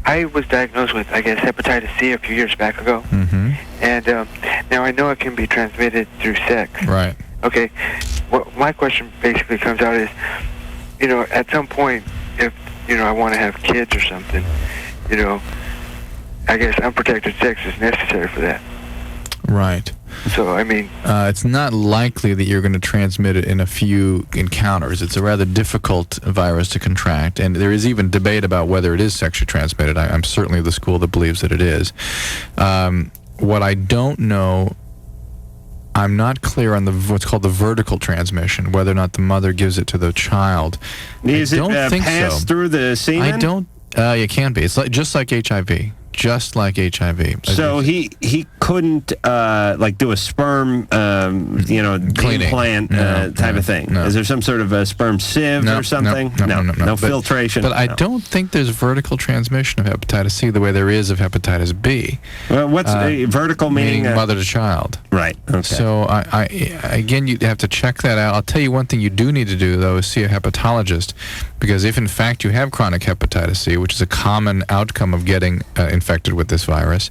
Speaker 21: I was diagnosed with, I guess, hepatitis C a few years back ago.
Speaker 8: Mm-hmm.
Speaker 21: And now I know it can be transmitted through sex.
Speaker 8: Right.
Speaker 21: Okay. What my question basically comes out is, at some point, if, I want to have kids or something, I guess unprotected sex is necessary for that.
Speaker 8: Right.
Speaker 21: So, I mean...
Speaker 8: it's not likely that you're going to transmit it in a few encounters. It's a rather difficult virus to contract, and there is even debate about whether it is sexually transmitted. I'm certainly of the school that believes that it is. What I don't know, I'm not clear on what's called the vertical transmission, whether or not the mother gives it to the child.
Speaker 6: Is it passed through the semen?
Speaker 8: I don't... it can be. It's just like HIV. just like HIV.
Speaker 6: So he couldn't do a sperm implant type of thing.
Speaker 8: No.
Speaker 6: Is there some sort of a sperm sieve or something? No filtration.
Speaker 8: But I don't think there's vertical transmission of hepatitis C the way there is of hepatitis B.
Speaker 6: Well, what's vertical meaning?
Speaker 8: Mother to child.
Speaker 6: Right. Okay.
Speaker 8: So again, you have to check that out. I'll tell you one thing you do need to do though is see a hepatologist, because if in fact you have chronic hepatitis C, which is a common outcome of getting infected with this virus,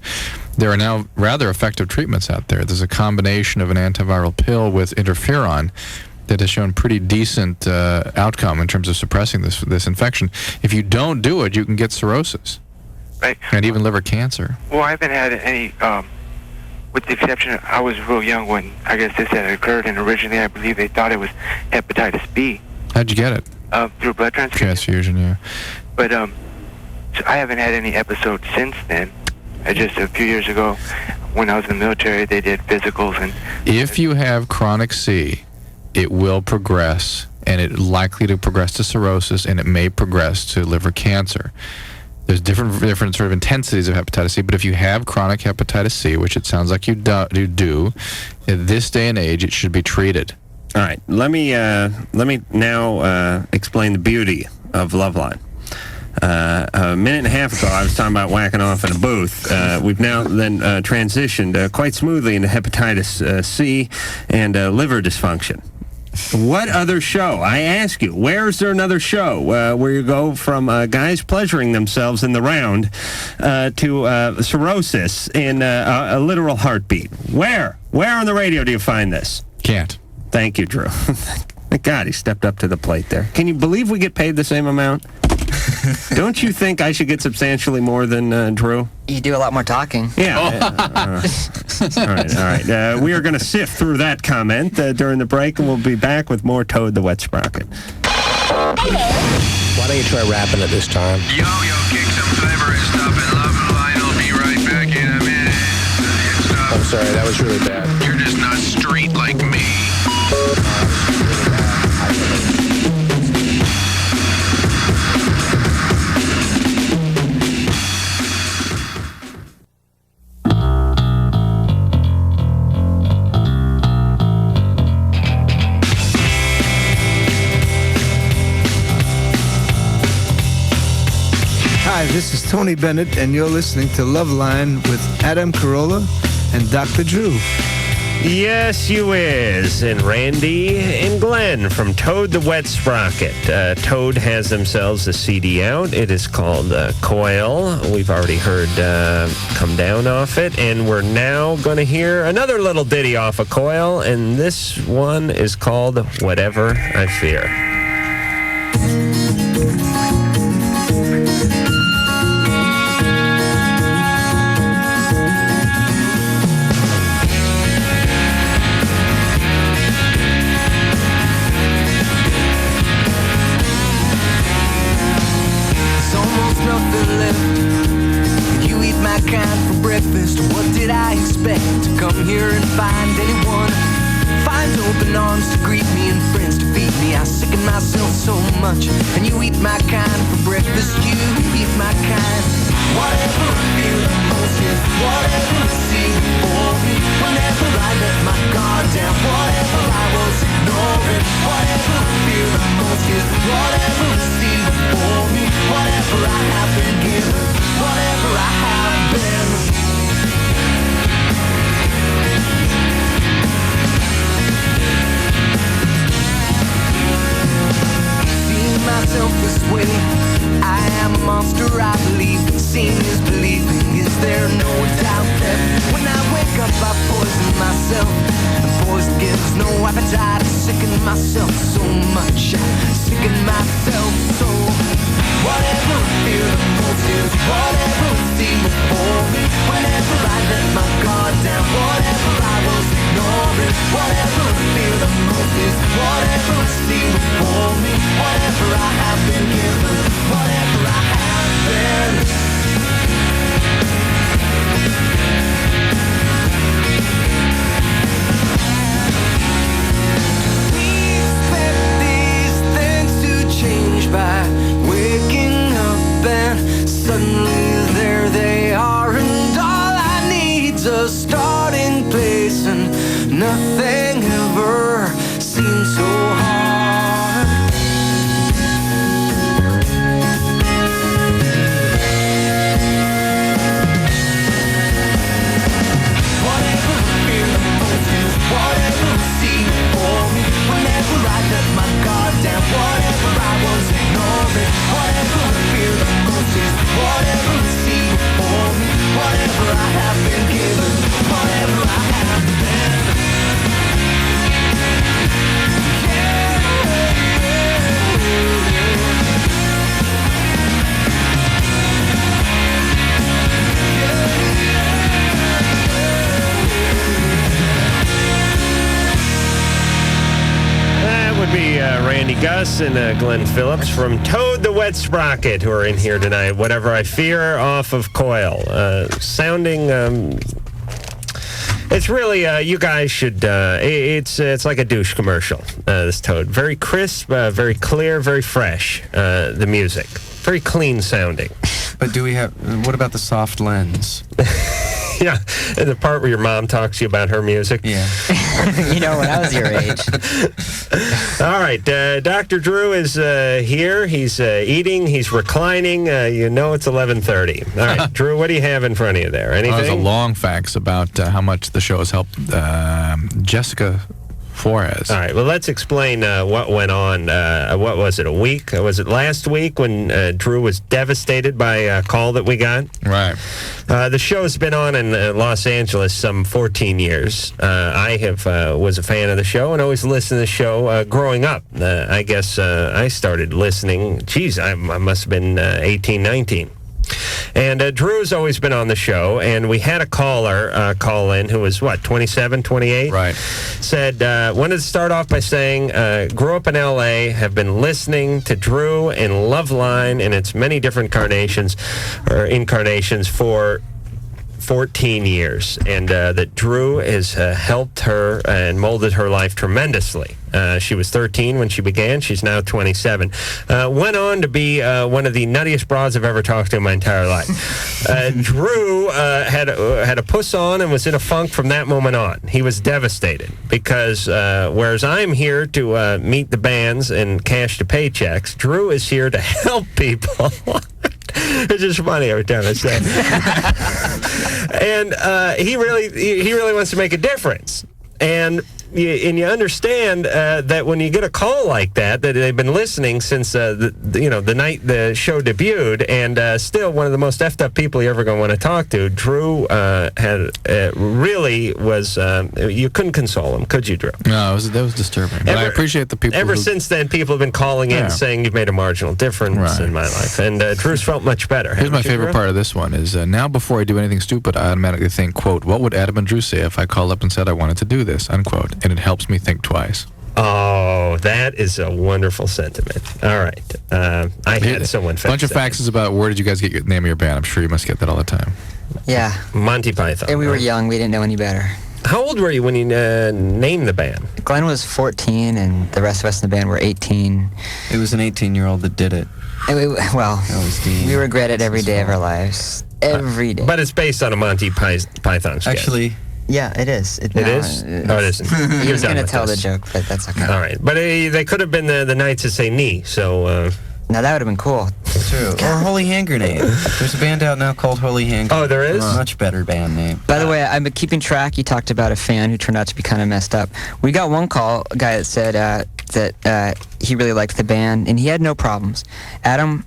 Speaker 8: there are now rather effective treatments out there. There's a combination of an antiviral pill with interferon that has shown pretty decent outcome in terms of suppressing this infection. If you don't do it, you can get cirrhosis.
Speaker 21: Right.
Speaker 8: And even liver cancer.
Speaker 21: Well, I haven't had any, with the exception, I was real young when I guess this had occurred, and originally I believe they thought it was hepatitis B.
Speaker 8: How'd you get it?
Speaker 21: Through blood transfusion.
Speaker 8: Transfusion, yeah.
Speaker 21: But so I haven't had any episodes since then. Just a few years ago, when I was in the military, they did physicals. And
Speaker 8: if you have chronic C, it will progress, and it's likely to progress to cirrhosis, and it may progress to liver cancer. There's different sort of intensities of hepatitis C, but if you have chronic hepatitis C, which it sounds like you do, at this day and age, it should be treated.
Speaker 6: All right. Let me now explain the beauty of LoveLine. A minute and a half ago, I was talking about whacking off in a booth. We've now then transitioned quite smoothly into hepatitis C and liver dysfunction. What other show? I ask you, where is there another show where you go from guys pleasuring themselves in the round to cirrhosis in a literal heartbeat? Where on the radio do you find this?
Speaker 8: Can't.
Speaker 6: Thank you, Drew. Thank God he stepped up to the plate there. Can you believe we get paid the same amount? Don't you think I should get substantially more than Drew?
Speaker 9: You do a lot more talking.
Speaker 6: Yeah. All right. We are going to sift through that comment during the break, and we'll be back with more Toad the Wet Sprocket.
Speaker 1: Why don't you try rapping at this time?
Speaker 2: Yo, kick some flavor and stuff, and LoveLine will be right back in a minute.
Speaker 1: I'm sorry, that was really bad.
Speaker 2: You're just not street like me.
Speaker 22: Hi, this is Tony Bennett, and you're listening to LoveLine with Adam Carolla and Dr. Drew.
Speaker 6: Yes, you is. And Randy and Glen from Toad the Wet Sprocket. Toad has themselves a CD out. It is called Coil. We've already heard Come Down off it. And we're now going to hear another little ditty off of Coil. And this one is called Whatever I Fear.
Speaker 23: What did I expect? To come here and find anyone? Find open arms to greet me and friends to feed me. I sicken myself so much. And you eat my kind for breakfast. You eat my kind. Whatever I feel the most is whatever I see before me. Whenever I let my guard down, whatever I was ignoring. Whatever I feel the most is whatever I see before me. Whatever I have been given, whatever I have been. Myself this way, I am a monster, I believe. Seeing is believing the starting place, and nothing ever seems so hard. Whatever I fear the most is whatever I see for me. Whenever I let my guard down, whatever I was ignoring. Whatever I fear the most is whatever I see for me. Whatever I have been given, whatever I have been.
Speaker 6: That would be Randy Gus and Glenn Phillips from Toad the Wet Sprocket, who are in here tonight. Whatever I Fear off of Coil. Sounding... It's really, you guys should, it's like a douche commercial, this Toad. Very crisp, very clear, very fresh, the music. Very clean sounding.
Speaker 7: But do we have, what about the soft lens?
Speaker 6: Yeah, and the part where your mom talks to you about her music.
Speaker 7: Yeah.
Speaker 9: You know, when I was your age.
Speaker 6: All right, Dr. Drew is here. He's eating. He's reclining. You know it's 11:30. All right, Drew, what do you have in front of you there? Anything?
Speaker 8: There's a long facts about how much the show has helped Jessica Flores.
Speaker 6: All right, well, let's explain what went on. What was it, a week? Was it last week when Drew was devastated by a call that we got?
Speaker 8: Right.
Speaker 6: The show's been on in Los Angeles some 14 years. I was a fan of the show and always listened to the show growing up. I guess I started listening, I must have been 18, 19. And Drew's always been on the show, and we had a caller call in who was, 27, 28?
Speaker 8: Right.
Speaker 6: Said, wanted to start off by saying, grew up in L.A., have been listening to Drew and LoveLine in its many different incarnations for 14 years, and that Drew has helped her and molded her life tremendously. She was 13 when she began. She's now 27. Went on to be one of the nuttiest broads I've ever talked to in my entire life. Drew had a puss on and was in a funk from that moment on. He was devastated because whereas I'm here to meet the bands and cash the paychecks, Drew is here to help people. It's just funny every time I say it. And he really wants to make a difference. And you understand that when you get a call like that they've been listening since the night the show debuted, and still one of the most effed up people you're ever going to want to talk to. Drew really was. You couldn't console him, could you, Drew?
Speaker 8: No, that was disturbing. But I appreciate the people.
Speaker 6: Ever since then, people have been calling in saying you've made a marginal difference in my life, and Drew's felt much better.
Speaker 8: Here's my favorite part of this one is now before I do anything stupid, I automatically think, quote, what would Adam and Drew say if I called up and said I wanted to do this, unquote. And it helps me think twice.
Speaker 6: Oh, that is a wonderful sentiment. All right. I had someone
Speaker 8: A bunch of faxes about where did you guys get the name of your band? I'm sure you must get that all the time.
Speaker 9: Yeah.
Speaker 6: Monty Python.
Speaker 9: And we were young. We didn't know any better.
Speaker 6: How old were you when you named the band?
Speaker 9: Glenn was 14, and the rest of us in the band were 18.
Speaker 7: It was an 18-year-old that did it.
Speaker 9: We regret it every day of our lives. Every day.
Speaker 6: But it's based on a Monty Python sketch.
Speaker 7: Actually...
Speaker 9: Yeah, it is.
Speaker 6: It is? Oh, it isn't.
Speaker 9: He was going to tell the joke, but that's okay.
Speaker 6: All right. But they could have been the Knights of St. Knee, so...
Speaker 9: Now, that would have been cool.
Speaker 7: True. Or Holy Hand Grenade. There's a band out now called Holy Hand Grenade.
Speaker 6: Oh, there is?
Speaker 7: Much better band name.
Speaker 9: By the way, I've been keeping track. You talked about a fan who turned out to be kind of messed up. We got one call, a guy that said that he really liked the band, and he had no problems. Adam,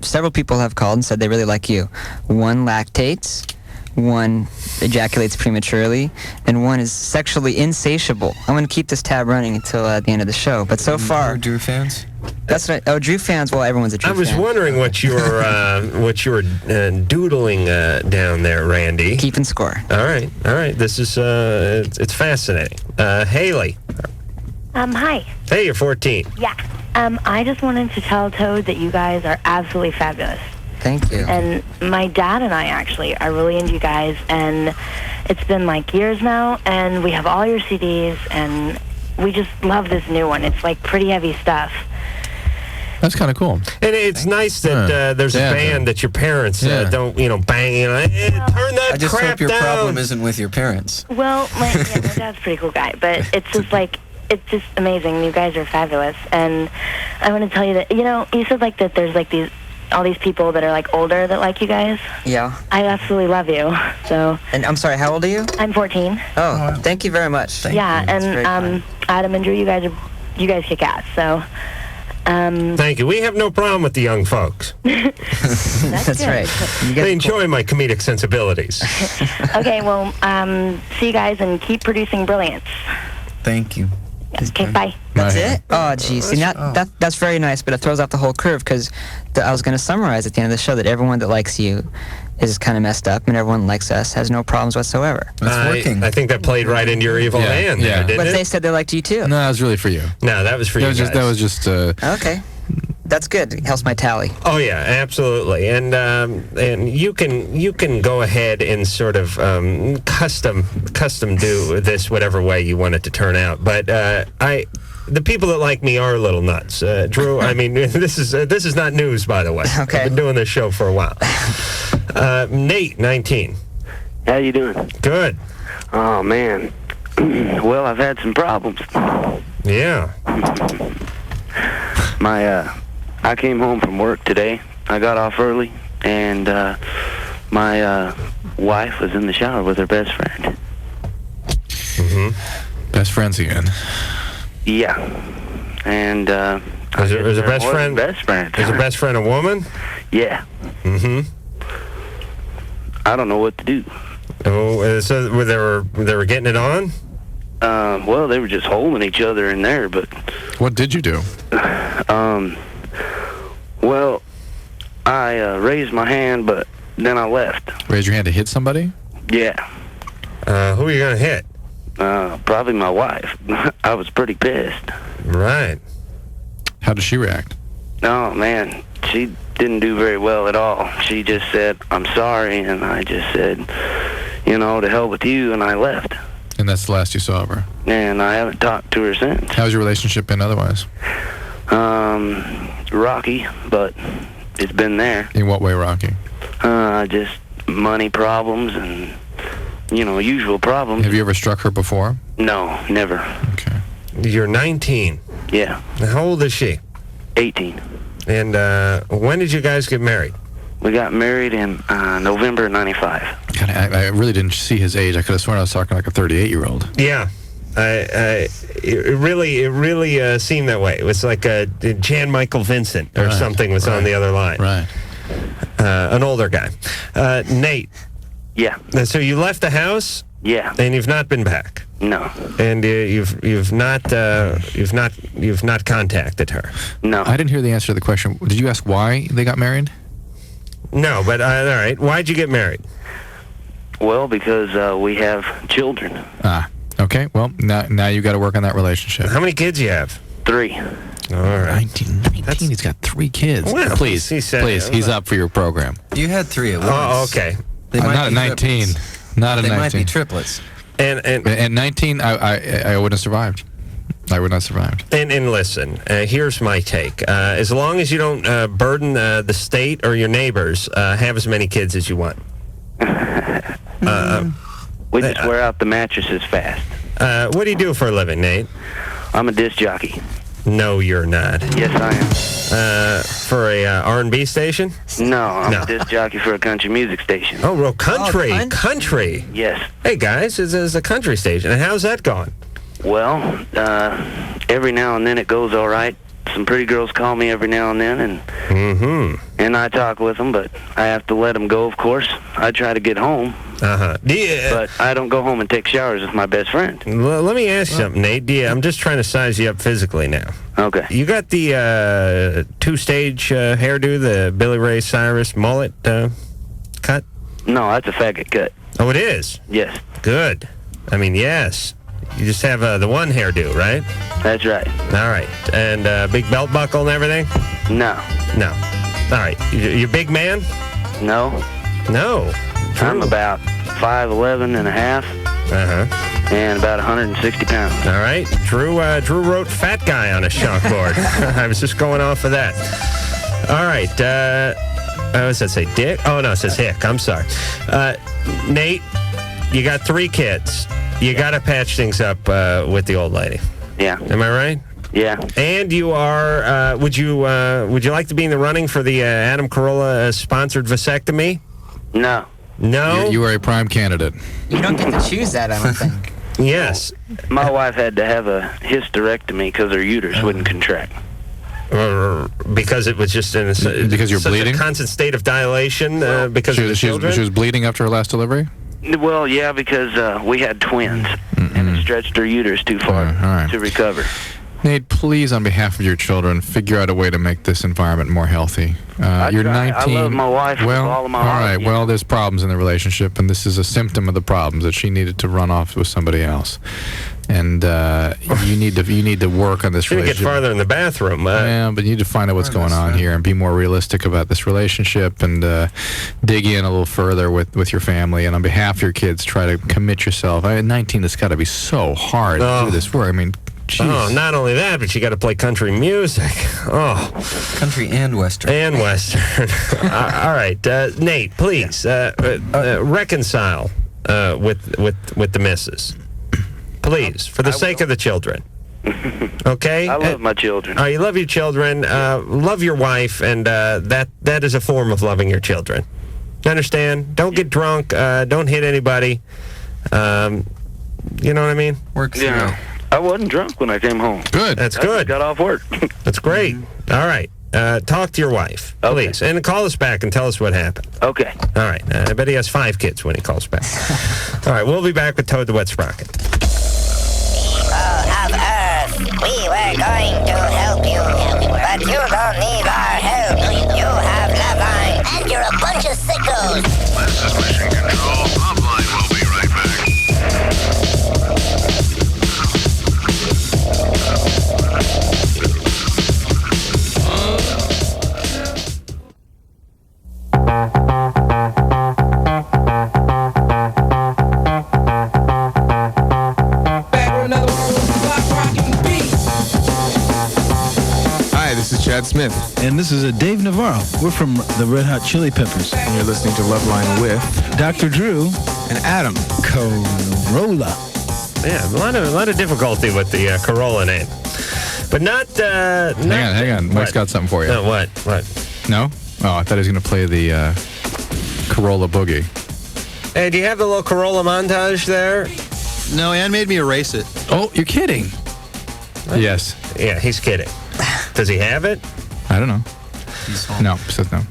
Speaker 9: several people have called and said they really like you. One lactates, one ejaculates prematurely, and one is sexually insatiable. I'm going to keep this tab running until the end of the show. But so far...
Speaker 7: Drew fans?
Speaker 9: That's right. Oh, Drew fans. Well, everyone's a Drew fan.
Speaker 6: I was wondering what you were doodling down there, Randy.
Speaker 9: Keeping score.
Speaker 6: All right. This is it's fascinating. Haley.
Speaker 11: Hi.
Speaker 6: Hey, you're 14.
Speaker 11: Yeah. I just wanted to tell Toad that you guys are absolutely fabulous.
Speaker 9: Thank you.
Speaker 11: And my dad and I actually are really into you guys, and it's been like years now, and we have all your CDs, and we just love this new one. It's like pretty heavy stuff.
Speaker 8: That's kind of cool.
Speaker 6: And it's nice that there's a band that your parents don't, bang. Turn that
Speaker 7: I just
Speaker 6: crap
Speaker 7: hope your
Speaker 6: down.
Speaker 7: problem isn't with your parents.
Speaker 11: Well, my dad's a pretty cool guy, but it's just like, it's just amazing. You guys are fabulous. And I want to tell you that, you said like that there's like all these people that are like older that like you guys.
Speaker 9: Yeah.
Speaker 11: I absolutely love you. So.
Speaker 9: And I'm sorry, how old are you?
Speaker 11: I'm 14.
Speaker 9: Oh, thank you very much.
Speaker 11: And Adam and Drew, you guys kick ass. So.
Speaker 6: Thank you. We have no problem with the young folks.
Speaker 9: That's right.
Speaker 6: They enjoy my comedic sensibilities.
Speaker 11: Okay, well, see you guys and keep producing brilliance.
Speaker 7: Thank you.
Speaker 11: Okay, bye.
Speaker 9: That's it? Oh, geez. See, that's very nice, but it throws off the whole curve because I was going to summarize at the end of the show that everyone that likes you is kind of messed up and everyone likes us has no problems whatsoever.
Speaker 7: It's working.
Speaker 6: I think that played right into your evil hand there, didn't
Speaker 9: but
Speaker 6: it?
Speaker 9: they said they liked you too.
Speaker 8: No, that was really for you.
Speaker 6: No, that was for you guys.
Speaker 8: That was just...
Speaker 9: Okay. That's good. It helps my tally.
Speaker 6: Oh yeah, absolutely. And you can go ahead and sort of custom do this whatever way you want it to turn out. But the people that like me are a little nuts. Drew, I mean, this is not news, by the way.
Speaker 9: Okay.
Speaker 6: I've been doing this show for a while. Nate, 19.
Speaker 12: How you doing?
Speaker 6: Good.
Speaker 12: Oh, man. Well, I've had some problems.
Speaker 6: Yeah.
Speaker 12: I came home from work today. I got off early, and my wife was in the shower with her best friend.
Speaker 8: Mm-hmm. Best friends again.
Speaker 12: Yeah. And
Speaker 6: is her best friend?
Speaker 12: Best friend.
Speaker 6: Is her best friend a woman?
Speaker 12: Yeah.
Speaker 6: Mm-hmm.
Speaker 12: I don't know what to do.
Speaker 6: Oh, so they were getting it on?
Speaker 12: Well, they were just holding each other in there, but...
Speaker 8: What did you do?
Speaker 12: Well, I raised my hand, but then I left.
Speaker 8: Raise your hand to hit somebody?
Speaker 12: Yeah.
Speaker 6: Who are you going to hit?
Speaker 12: Probably my wife. I was pretty pissed.
Speaker 6: Right.
Speaker 8: How did she react?
Speaker 12: Oh, man. She didn't do very well at all. She just said, I'm sorry, and I just said, to hell with you, and I left.
Speaker 8: And that's the last you saw of her?
Speaker 12: And I haven't talked to her since.
Speaker 8: How's your relationship been otherwise?
Speaker 12: Rocky, but it's been there.
Speaker 8: In what way rocky?
Speaker 12: Just money problems and, usual problems.
Speaker 8: Have you ever struck her before?
Speaker 12: No, never.
Speaker 8: Okay.
Speaker 6: You're 19.
Speaker 12: Yeah.
Speaker 6: How old is she?
Speaker 12: 18.
Speaker 6: And when did you guys get married?
Speaker 12: We got married in November of 95.
Speaker 8: God, I really didn't see his age. I could have sworn I was talking like a 38-year-old.
Speaker 6: Yeah. It really seemed that way. It was like Jan Michael Vincent or something was on the other line.
Speaker 8: Right.
Speaker 6: An older guy. Nate.
Speaker 12: Yeah.
Speaker 6: So you left the house?
Speaker 12: Yeah.
Speaker 6: And you've not been back?
Speaker 12: No.
Speaker 6: And you've not contacted her?
Speaker 12: No.
Speaker 8: I didn't hear the answer to the question. Did you ask why they got married?
Speaker 6: No, but all right. Why'd you get married?
Speaker 12: Well, because we have children.
Speaker 8: Okay. Well, now you got to work on that relationship.
Speaker 6: How many kids you have?
Speaker 12: 3.
Speaker 6: All right.
Speaker 8: 19. He's got 3 kids.
Speaker 6: Well,
Speaker 8: please, he's up for your program.
Speaker 7: You had 3 at once.
Speaker 6: Oh, okay.
Speaker 7: They might
Speaker 8: not at
Speaker 7: be
Speaker 8: 19.
Speaker 7: triplets.
Speaker 8: Not at
Speaker 7: They
Speaker 8: 19.
Speaker 7: might be triplets.
Speaker 6: And
Speaker 8: 19, I wouldn't have survived. I would not have survived.
Speaker 6: And listen, here's my take. As long as you don't burden the state or your neighbors, have as many kids as you want.
Speaker 12: We just wear out the mattresses fast.
Speaker 6: What do you do for a living, Nate?
Speaker 12: I'm a disc jockey.
Speaker 6: No, you're not.
Speaker 12: Yes, I am.
Speaker 6: For a R&B station?
Speaker 12: No, I'm a disc jockey for a country music station.
Speaker 6: Oh, well, country. Country.
Speaker 12: Yes.
Speaker 6: Hey, guys, this is a country station. And how's that going?
Speaker 12: Well, every now and then it goes all right. Some pretty girls call me every now and then, and I talk with them, but I have to let them go, of course. I try to get home. But I don't go home and take showers with my best friend.
Speaker 6: Well, let me ask you something, Nate. I'm just trying to size you up physically now.
Speaker 12: Okay.
Speaker 6: You got the 2-stage hairdo, the Billy Ray Cyrus mullet cut?
Speaker 12: No, that's a faggot cut.
Speaker 6: Oh, it is?
Speaker 12: Yes.
Speaker 6: Good. I mean, yes. You just have the one hairdo, right?
Speaker 12: That's right.
Speaker 6: All right. And big belt buckle and everything?
Speaker 12: No.
Speaker 6: No. All right. You big man?
Speaker 12: No.
Speaker 6: No.
Speaker 12: I'm about 5'11 and a half.
Speaker 6: Uh-huh.
Speaker 3: and about 160 pounds.
Speaker 6: All right. Drew wrote fat guy on a chalkboard. I was just going off of that. All right. What does that say? Dick? Oh, no, it says Hick. I'm sorry. Nate, you got 3 kids. You got to patch things up with the old lady.
Speaker 3: Yeah.
Speaker 6: Am I right?
Speaker 3: Yeah.
Speaker 6: And you are, would you like to be in the running for the Adam Carolla sponsored vasectomy?
Speaker 3: No.
Speaker 6: No?
Speaker 8: You are a prime candidate.
Speaker 9: You don't get to choose that, I don't think.
Speaker 6: Yes.
Speaker 3: My wife had to have a hysterectomy because her uterus wouldn't contract.
Speaker 6: Because it was just in
Speaker 8: because you're
Speaker 6: such
Speaker 8: bleeding?
Speaker 6: a constant state of dilation because of the
Speaker 8: she
Speaker 6: children?
Speaker 8: was bleeding after her last delivery?
Speaker 3: Well, yeah, because we had twins, and it stretched her uterus too far to recover.
Speaker 8: Nate, please, on behalf of your children, figure out a way to make this environment more healthy. You're 19.
Speaker 3: I love my wife with all of my heart.
Speaker 8: All right, well, there's problems in the relationship, and this is a symptom of the problems that she needed to run off with somebody else. And you need to work on this relationship.
Speaker 6: Get farther in the bathroom.
Speaker 8: Yeah, but you need to find out what's going on here and be more realistic about this relationship and dig in a little further with your family. And on behalf of your kids, try to commit yourself. At 19, it's got to be so hard to do this work. I mean, jeez.
Speaker 6: Oh, not only that, but you got to play country music. Oh,
Speaker 7: country and western.
Speaker 6: And western. All right, Nate, please reconcile with the missus. Please, for the sake of the children. Okay?
Speaker 3: I love my children.
Speaker 6: You love your children, love your wife, and that is a form of loving your children. Understand? Don't get drunk. Don't hit anybody. You know what I mean?
Speaker 7: Works.
Speaker 3: Yeah. I wasn't drunk when I came home.
Speaker 8: Good.
Speaker 6: That's
Speaker 3: I
Speaker 6: good.
Speaker 3: got off work.
Speaker 6: That's great. All right. Talk to your wife, please. And call us back and tell us what happened.
Speaker 3: Okay.
Speaker 6: All right. I bet he has 5 kids when he calls back. All right. We'll be back with Toad the Wet Sprocket.
Speaker 4: Of Earth, we were going to help you, but you don't need our help. You have LoveLine, and you're a bunch of sickos.
Speaker 2: This is Mission Control. LoveLine will be right back.
Speaker 13: Chad Smith.
Speaker 22: And this is Dave Navarro. We're from the Red Hot Chili Peppers.
Speaker 13: And you're listening to LoveLine with
Speaker 22: Dr. Drew
Speaker 13: and Adam
Speaker 22: Carolla.
Speaker 6: Yeah, a lot of difficulty with the Carolla name. But not...
Speaker 8: hang on. Mike's got something for you.
Speaker 6: No, what?
Speaker 8: No? Oh, I thought he was going to play the Carolla Boogie.
Speaker 6: Hey, do you have the little Carolla montage there?
Speaker 13: No, Ann made me erase it.
Speaker 8: Oh, you're kidding. What? Yes.
Speaker 6: Yeah, he's kidding. Does he have it?
Speaker 8: I don't know. No, says no.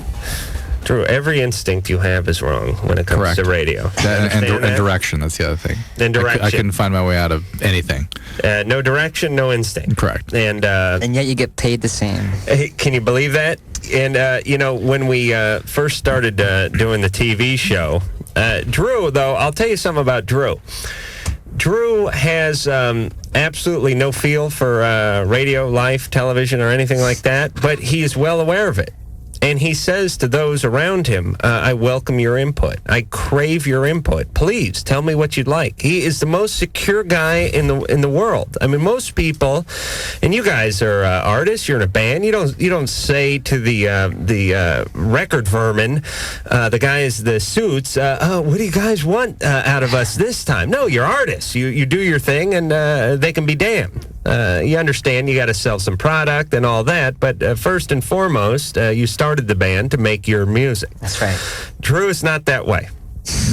Speaker 6: Drew, every instinct you have is wrong when it comes to radio.
Speaker 8: And direction, that's the other thing.
Speaker 6: And direction.
Speaker 8: I couldn't find my way out of anything.
Speaker 6: No direction, no instinct.
Speaker 8: Correct.
Speaker 6: And
Speaker 9: yet you get paid the same.
Speaker 6: Can you believe that? And, when we first started doing the TV show, Drew, though, I'll tell you something about Drew. Drew has absolutely no feel for radio, life, television, or anything like that, but he is well aware of it. And he says to those around him, I welcome your input. I crave your input. Please tell me what you'd like. He is the most secure guy in the world. I mean, most people, and you guys are artists. You're in a band. You don't say to the record vermin, the guys, the suits, what do you guys want out of us this time? No, you're artists. You do your thing, and they can be damned. You understand you got to sell some product and all that, but first and foremost, you started the band to make your music.
Speaker 9: That's right.
Speaker 6: Drew is not that way.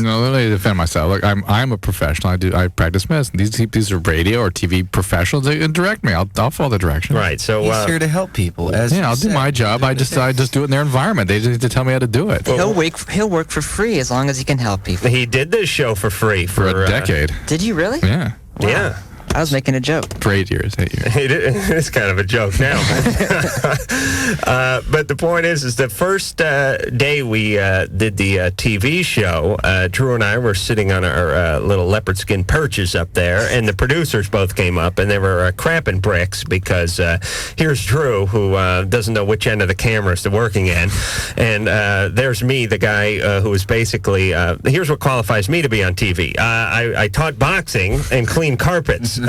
Speaker 8: No, let me defend myself. Look, I'm a professional. I practice medicine. These are radio or TV professionals. They direct me. I'll follow the direction.
Speaker 6: Right. So
Speaker 7: he's here to help people.
Speaker 8: I'll do my job. I just do it in their environment. They just need to tell me how to do it.
Speaker 9: He'll work for free as long as he can help people.
Speaker 6: He did this show for free
Speaker 8: for a decade.
Speaker 9: Did you really?
Speaker 8: Yeah.
Speaker 6: Wow. Yeah.
Speaker 9: I was making a joke.
Speaker 8: For 8 years.
Speaker 6: It is kind of a joke now. But the point is the first day we did the TV show, Drew and I were sitting on our little leopard skin perches up there, and the producers both came up, and they were crapping bricks because here's Drew, who doesn't know which end of the camera is working in, and there's me, the guy who is basically, here's what qualifies me to be on TV. I taught boxing and cleaned carpets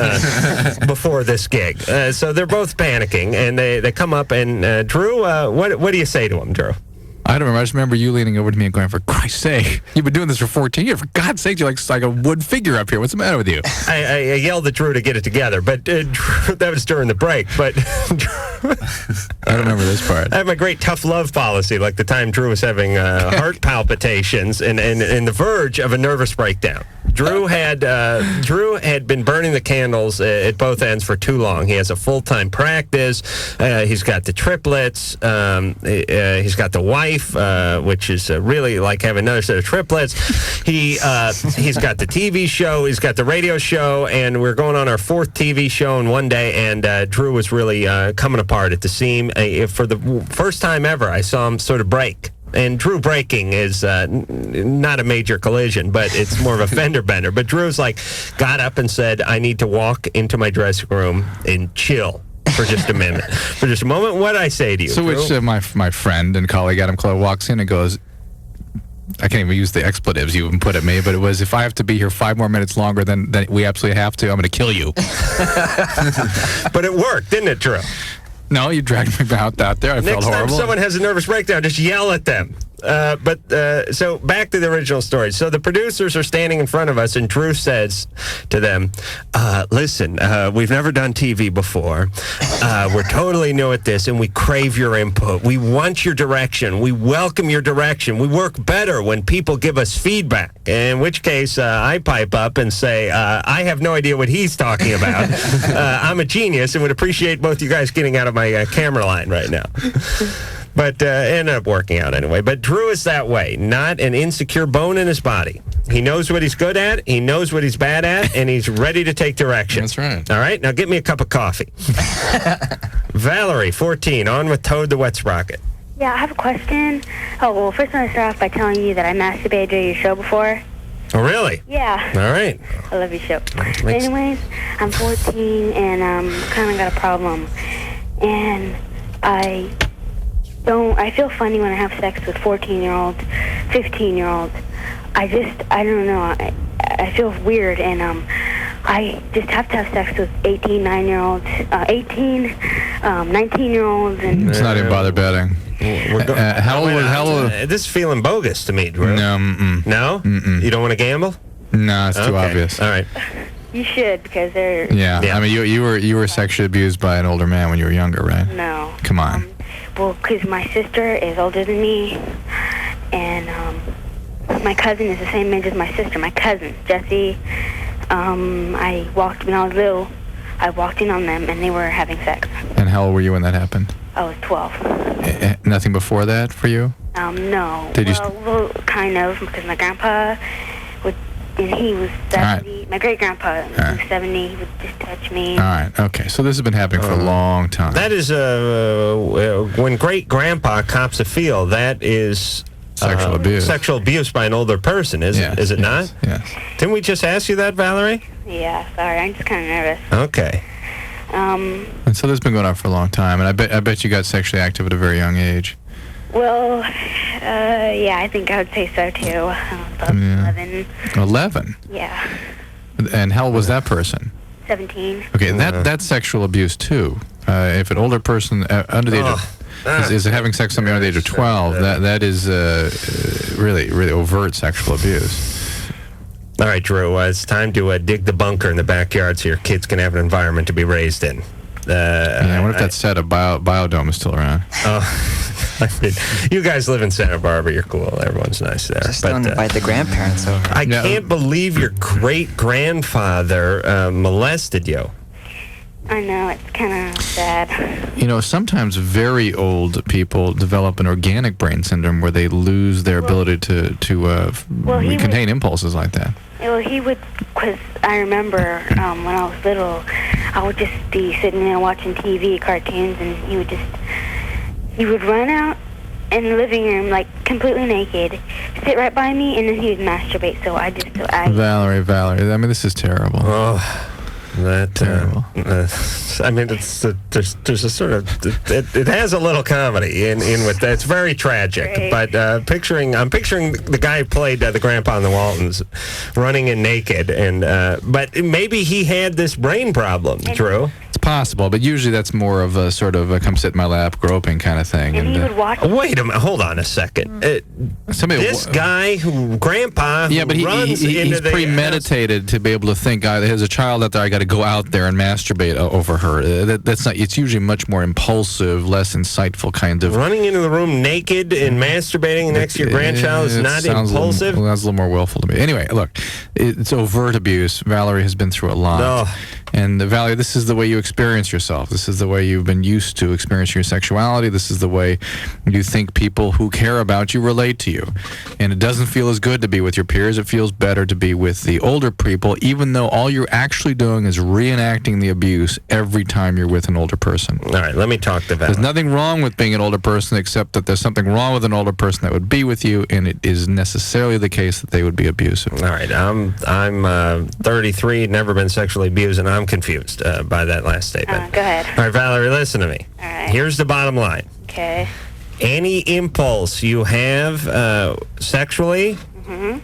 Speaker 6: before this gig. So they're both panicking, and they come up, and Drew, what do you say to him, Drew?
Speaker 8: I don't remember. I just remember you leaning over to me and going, for Christ's sake, you've been doing this for 14 years. For God's sake, you're like a wood figure up here. What's the matter with you?
Speaker 6: I yelled at Drew to get it together, but Drew, that was during the break. But
Speaker 8: I don't remember this part.
Speaker 6: I have my great tough love policy, like the time Drew was having heart palpitations and the verge of a nervous breakdown. Drew had been burning the candles at both ends for too long. He has a full-time practice. He's got the triplets. He's got the wife, which is really like having another set of triplets. He's got the TV show. He's got the radio show, and we're going on our 4th TV show in one day. And Drew was really coming apart at the seam. For the first time ever, I saw him sort of break. And Drew breaking is not a major collision, but it's more of a fender bender. But Drew's got up and said, I need to walk into my dressing room and chill for just a minute. For just a moment, what I say to you,
Speaker 8: So
Speaker 6: Drew?
Speaker 8: which my friend and colleague Adam Clough walks in and goes, I can't even use the expletives you even put at me, but it was, if I have to be here 5 more minutes longer than we absolutely have to, I'm going to kill you.
Speaker 6: But it worked, didn't it, Drew?
Speaker 8: No, you dragged me out there. I felt horrible.
Speaker 6: Next time someone has a nervous breakdown, just yell at them. So back to the original story. So the producers are standing in front of us, and Drew says to them, listen, we've never done TV before. We're totally new at this, and we crave your input. We want your direction. We welcome your direction. We work better when people give us feedback, in which case I pipe up and say, I have no idea what he's talking about. I'm a genius and would appreciate both you guys getting out of my camera line right now. But ended up working out anyway. But Drew is that way, not an insecure bone in his body. He knows what he's good at, he knows what he's bad at, and he's ready to take direction.
Speaker 8: That's right.
Speaker 6: All right, now get me a cup of coffee. Valerie, 14, on with Toad the Wet Sprocket.
Speaker 11: Yeah, I have a question. Oh, well, first I want to start off by telling you that I masturbated during your show before.
Speaker 6: Oh, really?
Speaker 11: Yeah.
Speaker 6: All right.
Speaker 11: I love your show. But anyways, I'm 14, and kind of got a problem. And I feel funny when I have sex with 14-year-olds, 15-year-olds. I don't know. I feel weird, and I just have to have sex with 18, 9-year-olds, 19-year-olds, and
Speaker 8: It's not even bother betting.
Speaker 6: This is feeling bogus to me, Drew.
Speaker 8: No.
Speaker 6: No? You don't want to gamble?
Speaker 8: No, it's too obvious.
Speaker 6: All right.
Speaker 11: you should, because they're...
Speaker 8: Yeah. I mean, you were sexually abused by an older man when you were younger, right?
Speaker 11: No.
Speaker 8: Come on.
Speaker 11: Well, because my sister is older than me, and my cousin is the same age as my sister. My cousin, Jessie, when I was little, I walked in on them, and they were having sex.
Speaker 8: And how old were you when that happened?
Speaker 11: I was 12.
Speaker 8: Nothing before that for you?
Speaker 11: No.
Speaker 8: Did you
Speaker 11: well, kind of, because my grandpa and he was 70. Right. My great-grandpa was 70. He would just touch me.
Speaker 8: All right. Okay. So this has been happening for a long time.
Speaker 6: That is when great-grandpa cops a field. That is
Speaker 8: sexual abuse.
Speaker 6: Sexual abuse by an older person, is it not?
Speaker 8: Yes.
Speaker 6: Didn't we just ask you that, Valerie?
Speaker 11: Yeah. Sorry, I'm just kind of nervous.
Speaker 6: Okay.
Speaker 8: And so this has been going on for a long time, and I bet you got sexually active at a very young age.
Speaker 11: Well, yeah, I think I would say so too. About 11.
Speaker 8: 11?
Speaker 11: Yeah.
Speaker 8: And how old was that person?
Speaker 11: 17.
Speaker 8: Okay, that's sexual abuse too. If an older person under the age of is having sex with somebody under the age of 12, that is really, really overt sexual abuse.
Speaker 6: All right, Drew, it's time to dig the bunker in the backyard so your kids can have an environment to be raised in.
Speaker 8: I wonder if that set of Biodome is still around.
Speaker 6: Oh, I mean, you guys live in Santa Barbara. You're cool. Everyone's nice there.
Speaker 9: Just don't invite the grandparents over.
Speaker 6: I can't believe your great-grandfather molested you.
Speaker 11: I know, it's kind of sad.
Speaker 8: You know, sometimes very old people develop an organic brain syndrome where they lose their ability to contain impulses like that.
Speaker 11: Well, he would because I remember when I was little, I would just be sitting there watching TV, cartoons, and he would run out in the living room, like, completely naked, sit right by me, and then he would masturbate. So I
Speaker 8: Valerie, I mean, this is terrible.
Speaker 6: Oh. That terrible. I mean, there's a sort of it has a little comedy in with that. It's very tragic. Great. But I'm picturing the guy who played the grandpa in the Waltons running in naked, and but maybe he had this brain problem. Drew.
Speaker 8: It's possible, but usually that's more of a sort of a come sit in my lap groping kind of thing.
Speaker 11: And he would watch.
Speaker 6: Wait a minute, hold on a second. This guy who grandpa,
Speaker 8: yeah, but he's premeditated to be able to think. There's a child out there. I got to go out there and masturbate over her. That's not. It's usually much more impulsive, less insightful kind of.
Speaker 6: Running into the room naked and masturbating next to your grandchild is not impulsive.
Speaker 8: That's a little more willful to me. Anyway, look, it's overt abuse. Valerie has been through a lot.
Speaker 6: No.
Speaker 8: And Valerie, this is the way you experience yourself. This is the way you've been used to experiencing your sexuality. This is the way you think people who care about you relate to you. And it doesn't feel as good to be with your peers. It feels better to be with the older people, even though all you're actually doing is reenacting the abuse every time you're with an older person.
Speaker 6: All right, let me talk to Valerie.
Speaker 8: There's nothing wrong with being an older person, except that there's something wrong with an older person that would be with you, and it is necessarily the case that they would be abusive.
Speaker 6: All right, I'm 33, never been sexually abused, and I'm confused by that last statement.
Speaker 11: Go ahead.
Speaker 6: All right, Valerie, listen to me.
Speaker 11: All right.
Speaker 6: Here's the bottom line.
Speaker 11: Okay.
Speaker 6: Any impulse you have sexually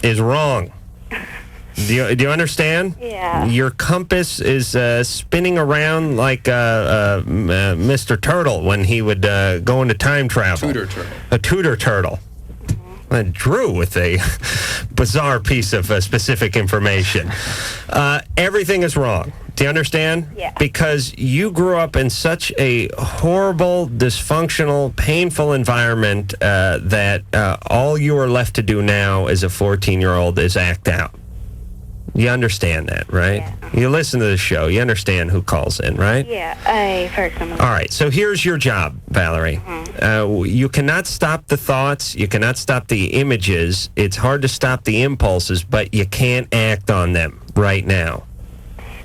Speaker 6: is wrong. Do you understand?
Speaker 11: Yeah.
Speaker 6: Your compass is spinning around like Mr. Turtle when he would go into time travel. A Tudor turtle. Drew with a bizarre piece of specific information. Everything is wrong. Do you understand?
Speaker 11: Yeah.
Speaker 6: Because you grew up in such a horrible, dysfunctional, painful environment that all you are left to do now as a 14-year-old is act out. You understand that, right?
Speaker 11: Yeah.
Speaker 6: You listen to the show. You understand who calls in, right?
Speaker 11: Yeah, I've heard some of
Speaker 6: All right, so here's your job, Valerie. You cannot stop the thoughts. You cannot stop the images. It's hard to stop the impulses, but you can't act on them right now.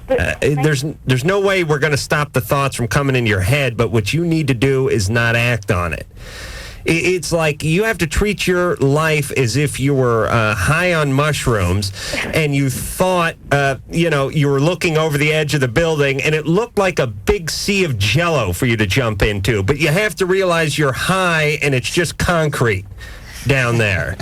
Speaker 6: There's no way we're going to stop the thoughts from coming in your head, but what you need to do is not act on it. It's like you have to treat your life as if you were high on mushrooms and you thought, you were looking over the edge of the building and it looked like a big sea of Jell-O for you to jump into. But you have to realize you're high and it's just concrete down there.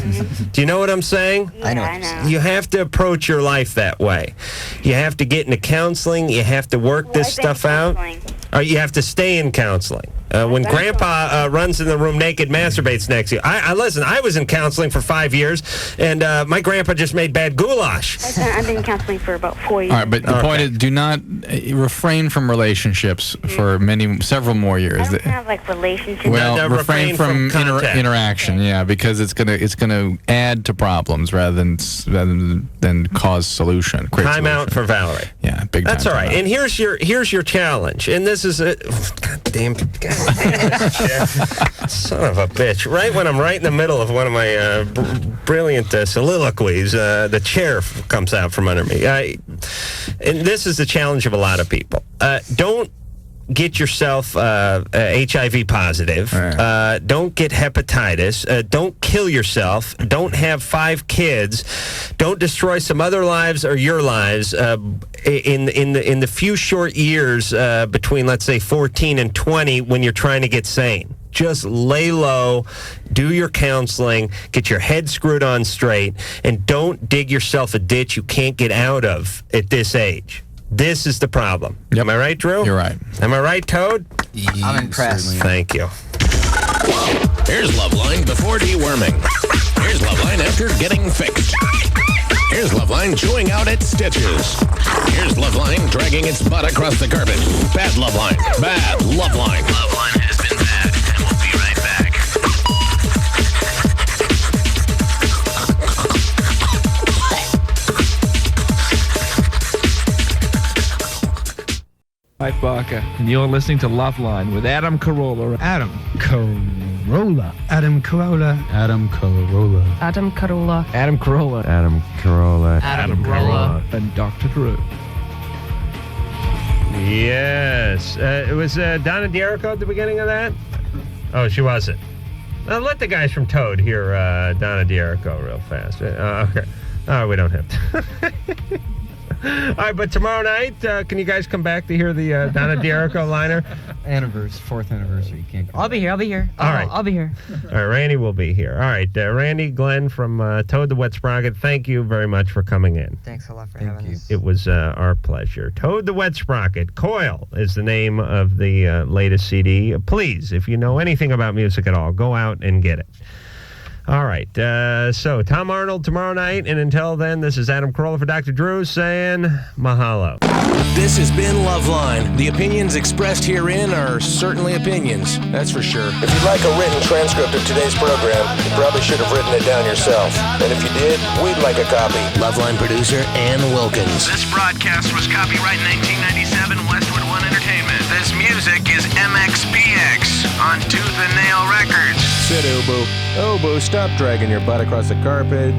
Speaker 6: Do you know what I'm saying?
Speaker 11: Yeah, I know.
Speaker 6: You have to approach your life that way. You have to get into counseling. You have to work this stuff out. Or you have to stay in counseling. When Grandpa runs in the room naked, masturbates next to you. Listen, I was in counseling for 5 years, and my grandpa just made bad goulash.
Speaker 11: I've been in counseling for about 4 years.
Speaker 8: All right, but the point is, do not refrain from relationships for several more years.
Speaker 11: I don't have, like, relationships.
Speaker 8: Well, refrain from interaction, yeah, because it's gonna add to problems rather than cause solution.
Speaker 6: Time out for Valerie.
Speaker 8: Yeah, big time.
Speaker 6: That's all right. And here's your challenge. And this is God damn son of a bitch. Right when I'm right in the middle of one of my brilliant soliloquies, the chair comes out from under me. And this is the challenge of a lot of people. Don't get yourself HIV positive. Right. Don't get hepatitis. Don't kill yourself. Don't have 5 kids. Don't destroy some other lives or your lives in the few short years between, let's say, 14 and 20 when you're trying to get sane. Just lay low, do your counseling, get your head screwed on straight, and don't dig yourself a ditch you can't get out of at this age. This is the problem. Yep. Am I right, Drew?
Speaker 8: You're right.
Speaker 6: Am I right, Toad?
Speaker 9: I'm impressed.
Speaker 6: Thank you.
Speaker 1: Here's LoveLine before deworming. Here's LoveLine after getting fixed. Here's LoveLine chewing out its stitches. Here's LoveLine dragging its butt across the carpet. Bad LoveLine. Bad LoveLine. LoveLine has been bad, and we'll be right back.
Speaker 5: Hi, Barker, and you're listening to LoveLine with Adam Carolla.
Speaker 22: Adam Carolla.
Speaker 5: Adam Carolla.
Speaker 22: Adam Carolla.
Speaker 10: Adam Carolla.
Speaker 5: Adam Carolla.
Speaker 22: Adam Carolla.
Speaker 10: Adam Carolla.
Speaker 5: and Dr. Drew.
Speaker 6: Yes. It was Donna D'Erico at the beginning of that? Oh, she wasn't. Let the guys from Toad hear Donna D'Erico real fast. Okay. Oh, we don't have to. All right, but tomorrow night, can you guys come back to hear the Donna D'Erico liner?
Speaker 7: Fourth anniversary. Can't come
Speaker 9: I'll be here.
Speaker 6: All right.
Speaker 9: I'll be here.
Speaker 6: All right, Randy will be here. All right, Randy, Glenn from Toad the Wet Sprocket, thank you very much for coming in.
Speaker 9: Thanks a lot for having us.
Speaker 6: It was our pleasure. Toad the Wet Sprocket. Coil is the name of the latest CD. Please, if you know anything about music at all, go out and get it. All right, so Tom Arnold tomorrow night, and until then, this is Adam Carolla for Dr. Drew saying mahalo.
Speaker 1: This has been LoveLine. The opinions expressed herein are certainly opinions, that's for sure.
Speaker 14: If you'd like a written transcript of today's program, you probably should have written it down yourself. And if you did, we'd like a copy.
Speaker 1: LoveLine producer Ann Wilkins.
Speaker 2: This broadcast was copyright 1997 Westwood One Entertainment. This music is MXPX on Tooth and Nail Records.
Speaker 14: Sit, Obo. Obo, stop dragging your butt across the carpet.